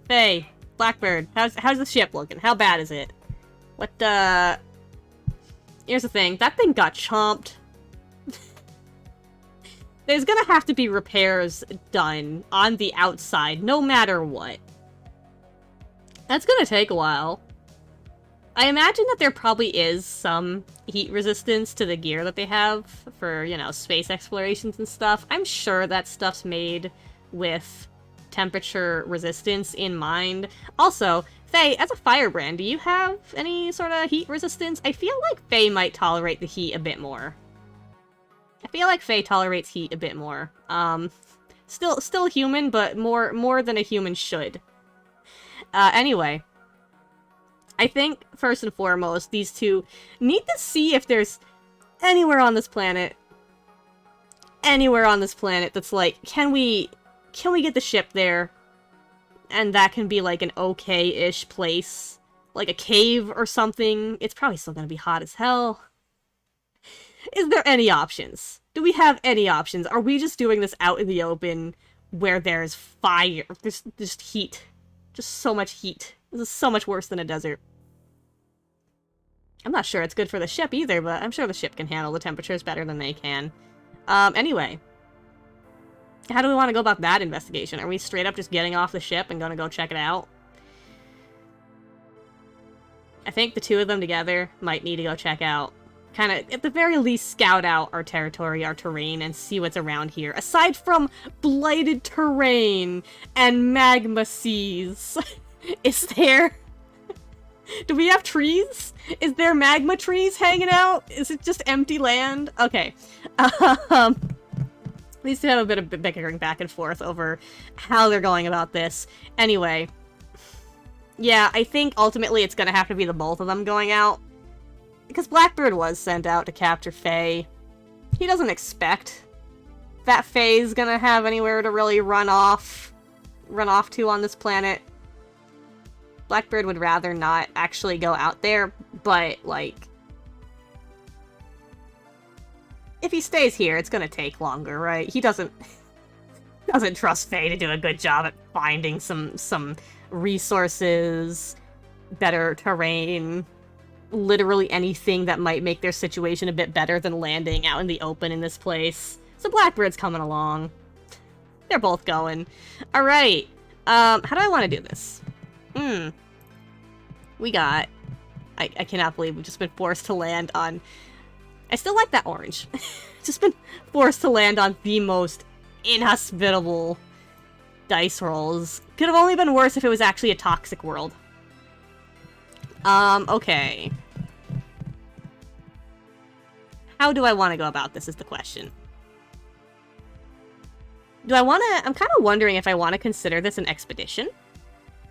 Faye, Blackbird, how's the ship looking? How bad is it? What, Here's the thing, that thing got chomped. There's gonna have to be repairs done on the outside, no matter what. That's gonna take a while. I imagine that there probably is some heat resistance to the gear that they have for, you know, space explorations and stuff. I'm sure that stuff's made with temperature resistance in mind. Also, Faye, as a firebrand, do you have any sort of heat resistance? I feel like Faye might tolerate the heat a bit more. I feel like Faye tolerates heat a bit more. Still human, but more than a human should. Anyway. I think, first and foremost, these two need to see if there's anywhere on this planet that's like, can we get the ship there? And that can be like an okay-ish place. Like a cave or something. It's probably still gonna be hot as hell. Is there any options? Do we have any options? Are we just doing this out in the open where there's fire? There's just heat. Just so much heat. This is so much worse than a desert. I'm not sure it's good for the ship either, but I'm sure the ship can handle the temperatures better than they can. Anyway. How do we want to go about that investigation? Are we straight up just getting off the ship and gonna go check it out? I think the two of them together might need to go check out. Kind of, at the very least, scout out our territory, our terrain, and see what's around here. Aside from blighted terrain and magma seas. Is there... Do we have trees? Is there magma trees hanging out? Is it just empty land? Okay. These two have a bit of bickering back and forth over how they're going about this. Anyway. Yeah, I think ultimately it's gonna have to be the both of them going out. Because Blackbird was sent out to capture Faye. He doesn't expect that Faye's gonna have anywhere to really run off to on this planet. Blackbird would rather not actually go out there, but, like... If he stays here, it's gonna take longer, right? He doesn't trust Faye to do a good job at finding some resources, better terrain, literally anything that might make their situation a bit better than landing out in the open in this place. So Blackbird's coming along. They're both going. Alright. How do I want to do this? We got... I cannot believe we've just been forced to land on... I still like that orange. Just been forced to land on the most inhospitable dice rolls. Could have only been worse if it was actually a toxic world. Okay. How do I want to go about this is the question. Do I want to... I'm kind of wondering if I want to consider this an expedition.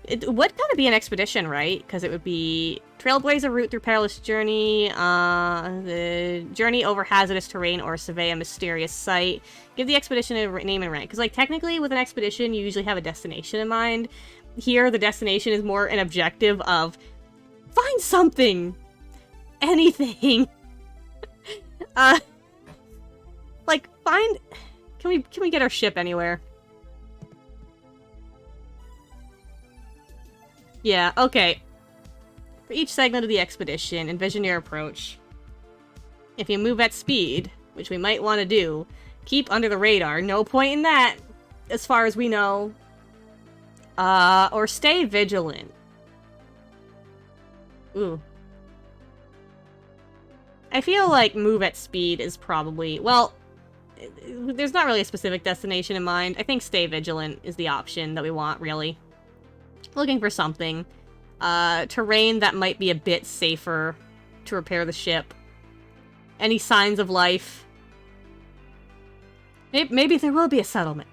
It would kind of be an expedition, right? Because it would be trailblaze a route through perilous journey, the journey over hazardous terrain, or survey a mysterious site. Give the expedition a name and rank. Because, like, technically, with an expedition, you usually have a destination in mind. Here, the destination is more an objective of find something, anything. Like, find. Can we get our ship anywhere? Yeah, okay. For each segment of the expedition, envision your approach. If you move at speed, which we might want to do, keep under the radar. No point in that, as far as we know. Or stay vigilant. Ooh. I feel like move at speed is probably... Well, there's not really a specific destination in mind. I think stay vigilant is the option that we want, really. Looking for something. Terrain that might be a bit safer to repair the ship. Any signs of life. Maybe there will be a settlement.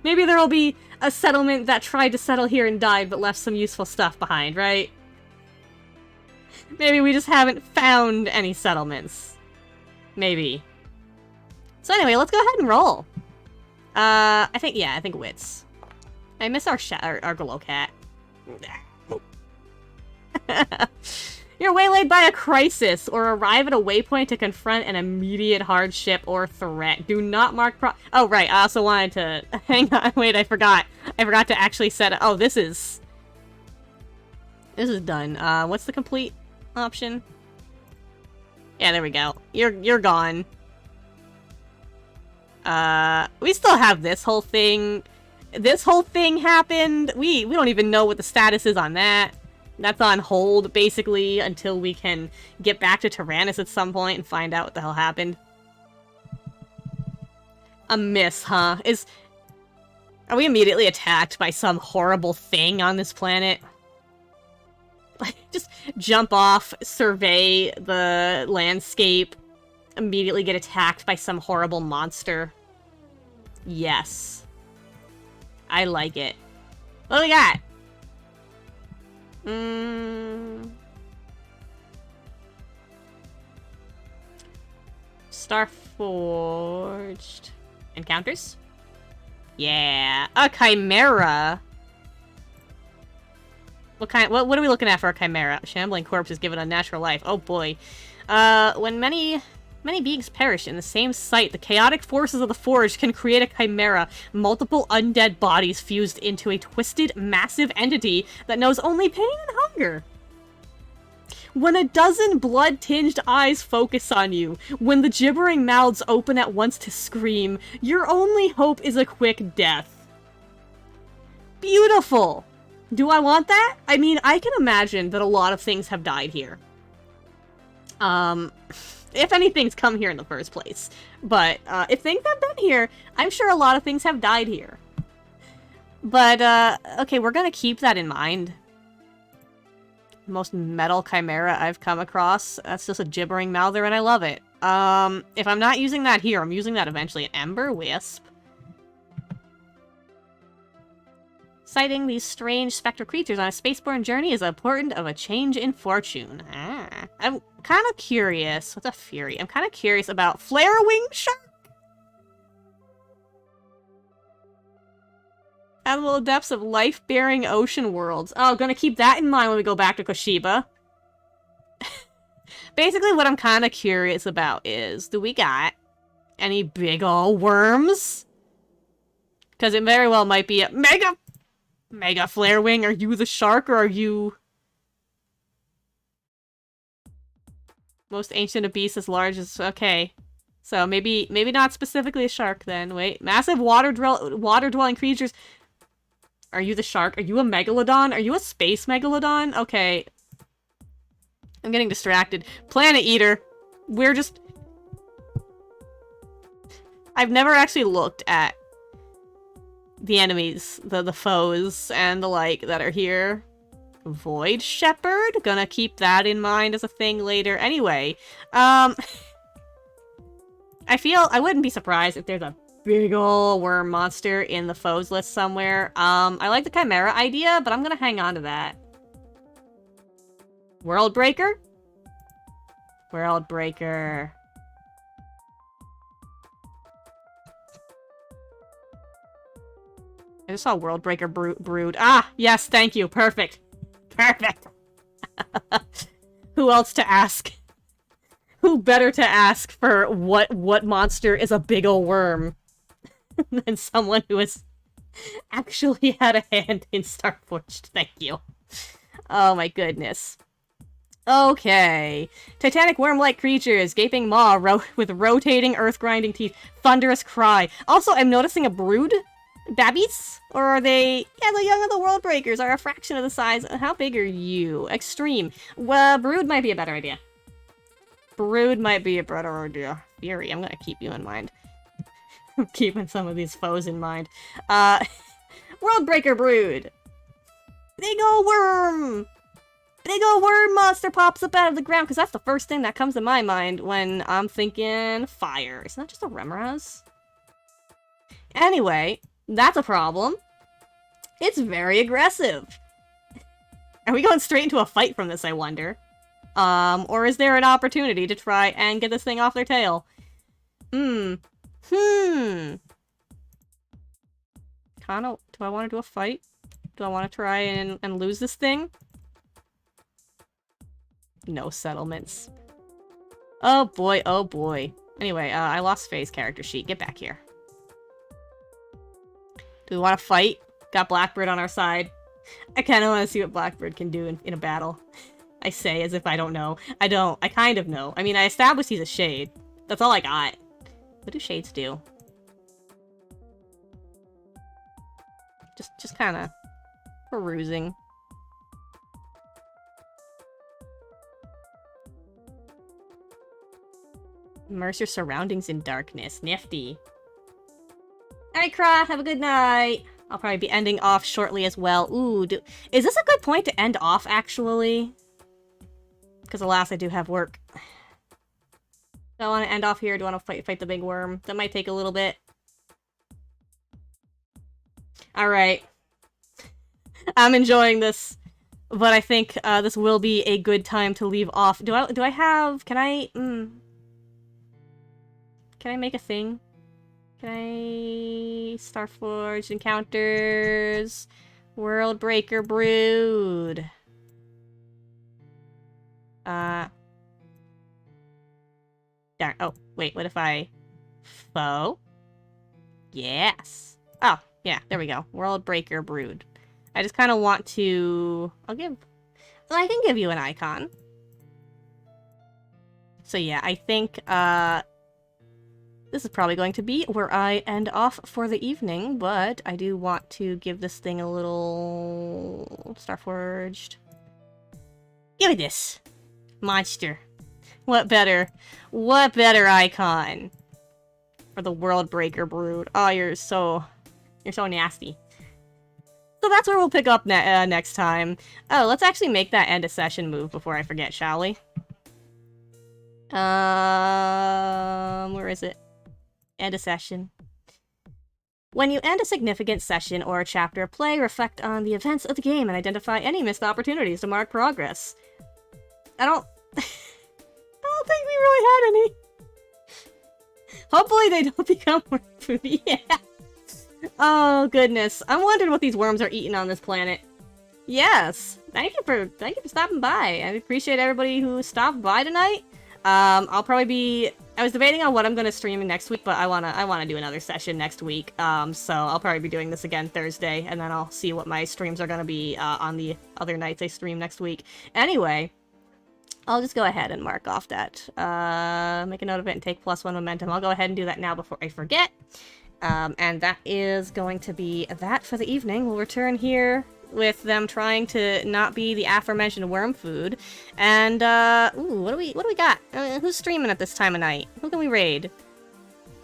Maybe there will be a settlement that tried to settle here and died but left some useful stuff behind, right? Maybe we just haven't found any settlements. Maybe. So anyway, let's go ahead and roll. I think wits. I miss our glow cat. You're waylaid by a crisis, or arrive at a waypoint to confront an immediate hardship or threat. Do not mark oh, right, I also wanted to... Hang on, wait, I forgot. I forgot to actually set... Oh, this is done. What's the complete option? Yeah, there we go. You're gone. We still have this whole thing... This whole thing happened. We don't even know what the status is on that. That's on hold, basically, until we can get back to Tyrannus at some point and find out what the hell happened. A miss, huh? Are we immediately attacked by some horrible thing on this planet? Like, just jump off, survey the landscape, immediately get attacked by some horrible monster. Yes. I like it. What do we got? Starforged. Encounters? Yeah. A chimera. What are we looking at for a chimera? Shambling corpse is given unnatural life. Oh boy. When many beings perish in the same site, the chaotic forces of the Forge can create a chimera, multiple undead bodies fused into a twisted, massive entity that knows only pain and hunger. When a dozen blood-tinged eyes focus on you, when the gibbering mouths open at once to scream, your only hope is a quick death. Beautiful! Do I want that? I mean, I can imagine that a lot of things have died here. If anything's come here in the first place. But, if things have been here, I'm sure a lot of things have died here. But, okay, we're gonna keep that in mind. Most metal chimera I've come across. That's just a gibbering mouther, and I love it. If I'm not using that here, I'm using that eventually. An Ember Wisp. Sighting these strange spectral creatures on a spaceborne journey is a portent of a change in fortune. I'm kind of curious. What's a fury? I'm kind of curious about flare-wing shark? At the little depths of life-bearing ocean worlds. Oh, gonna keep that in mind when we go back to Koshiba. Basically, what I'm kind of curious about is, do we got any big ol' worms? Because it very well might be a Mega flare-wing. Are you the shark, or are you... Most ancient of beasts as large as... Okay. So maybe not specifically a shark then. Wait, massive water-dwelling creatures. Are you the shark? Are you a megalodon? Are you a space megalodon? Okay. I'm getting distracted. Planet Eater. We're just... I've never actually looked at the enemies, the foes, and the like that are here. Void Shepherd? Gonna keep that in mind as a thing later. Anyway, I wouldn't be surprised if there's a big ol' worm monster in the foes list somewhere. I like the Chimera idea, but I'm gonna hang on to that. World Breaker? World Breaker. I just saw World Breaker brood. Ah, yes, thank you. Perfect. Perfect. Who else to ask? Who better to ask for what monster is a big ol' worm than someone who has actually had a hand in Starforged? Thank you. Oh my goodness. Okay. Titanic worm-like creatures, gaping maw with rotating earth-grinding teeth, thunderous cry. Also, I'm noticing a brood. Babbies? Or are they... Yeah, the young of the World Breakers are a fraction of the size. How big are you? Extreme. Well, brood might be a better idea. Brood might be a better idea. Fury, I'm gonna keep you in mind. I'm keeping some of these foes in mind. World Breaker brood. Big ol' worm! Big ol' worm monster pops up out of the ground, because that's the first thing that comes to my mind when I'm thinking fire. It's not just a Remoraz. Anyway, that's a problem. It's very aggressive. Are we going straight into a fight from this, I wonder? Or is there an opportunity to try and get this thing off their tail? Kinda, do I want to do a fight? Do I want to try and lose this thing? No settlements. Oh boy, oh boy. Anyway, I lost Faye's character sheet. Get back here. Do we want to fight? Got Blackbird on our side. I kind of want to see what Blackbird can do in a battle. I say as if I don't know. I don't. I kind of know. I mean, I established he's a shade. That's all I got. What do shades do? Just kind of perusing. Immerse your surroundings in darkness. Nifty. Alright, Kra, have a good night. I'll probably be ending off shortly as well. Ooh, is this a good point to end off, actually? Because alas, I do have work. Do I want to end off here? Do I want to fight the big worm? That might take a little bit. Alright. I'm enjoying this. But I think this will be a good time to leave off. Do I have... Can I... Can I make a thing? Can I... Starforged encounters... World Breaker brood... Darn. Oh, wait, what if I... Foe? Yes! Oh, yeah, there we go. World Breaker brood. I just kind of want to... I can give you an icon. So yeah, I think, this is probably going to be where I end off for the evening, but I do want to give this thing a little... Starforged. Give me this! Monster. What better icon for the World Breaker brood? Oh, you're so nasty. So that's where we'll pick up next time. Oh, let's actually make that end a session move before I forget, shall we? Where is it? End a session. When you end a significant session or a chapter of play, reflect on the events of the game and identify any missed opportunities to mark progress. I don't think we really had any. Hopefully they don't become worm food. Yeah. Oh goodness. I'm wondering what these worms are eating on this planet. Yes. Thank you for stopping by. I appreciate everybody who stopped by tonight. I'll probably be... I was debating on what I'm gonna stream next week, but I wanna do another session next week. So I'll probably be doing this again Thursday, and then I'll see what my streams are gonna be on the other nights I stream next week. Anyway, I'll just go ahead and mark off that. Make a note of it and take +1 momentum. I'll go ahead and do that now before I forget. And that is going to be that for the evening. We'll return here with them trying to not be the aforementioned worm food. And, ooh, what do we got? Who's streaming at this time of night? Who can we raid?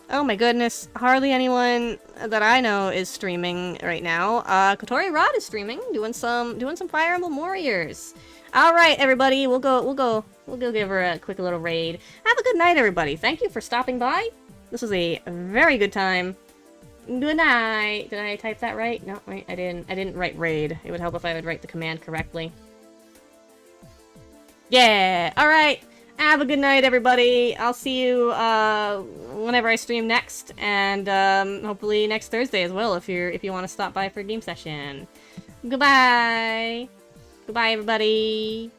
Oh my goodness, hardly anyone that I know is streaming right now. Kotori Rod is streaming, doing some Fire Emblem Warriors. All right, everybody, we'll go give her a quick little raid. Have a good night, everybody. Thank you for stopping by. This was a very good time. Good night. Did I type that right? No, wait, I didn't write raid. It would help if I would write the command correctly. Yeah. All right. Have a good night, everybody. I'll see you whenever I stream next, and hopefully next Thursday as well if you want to stop by for a game session. Goodbye. Goodbye, everybody.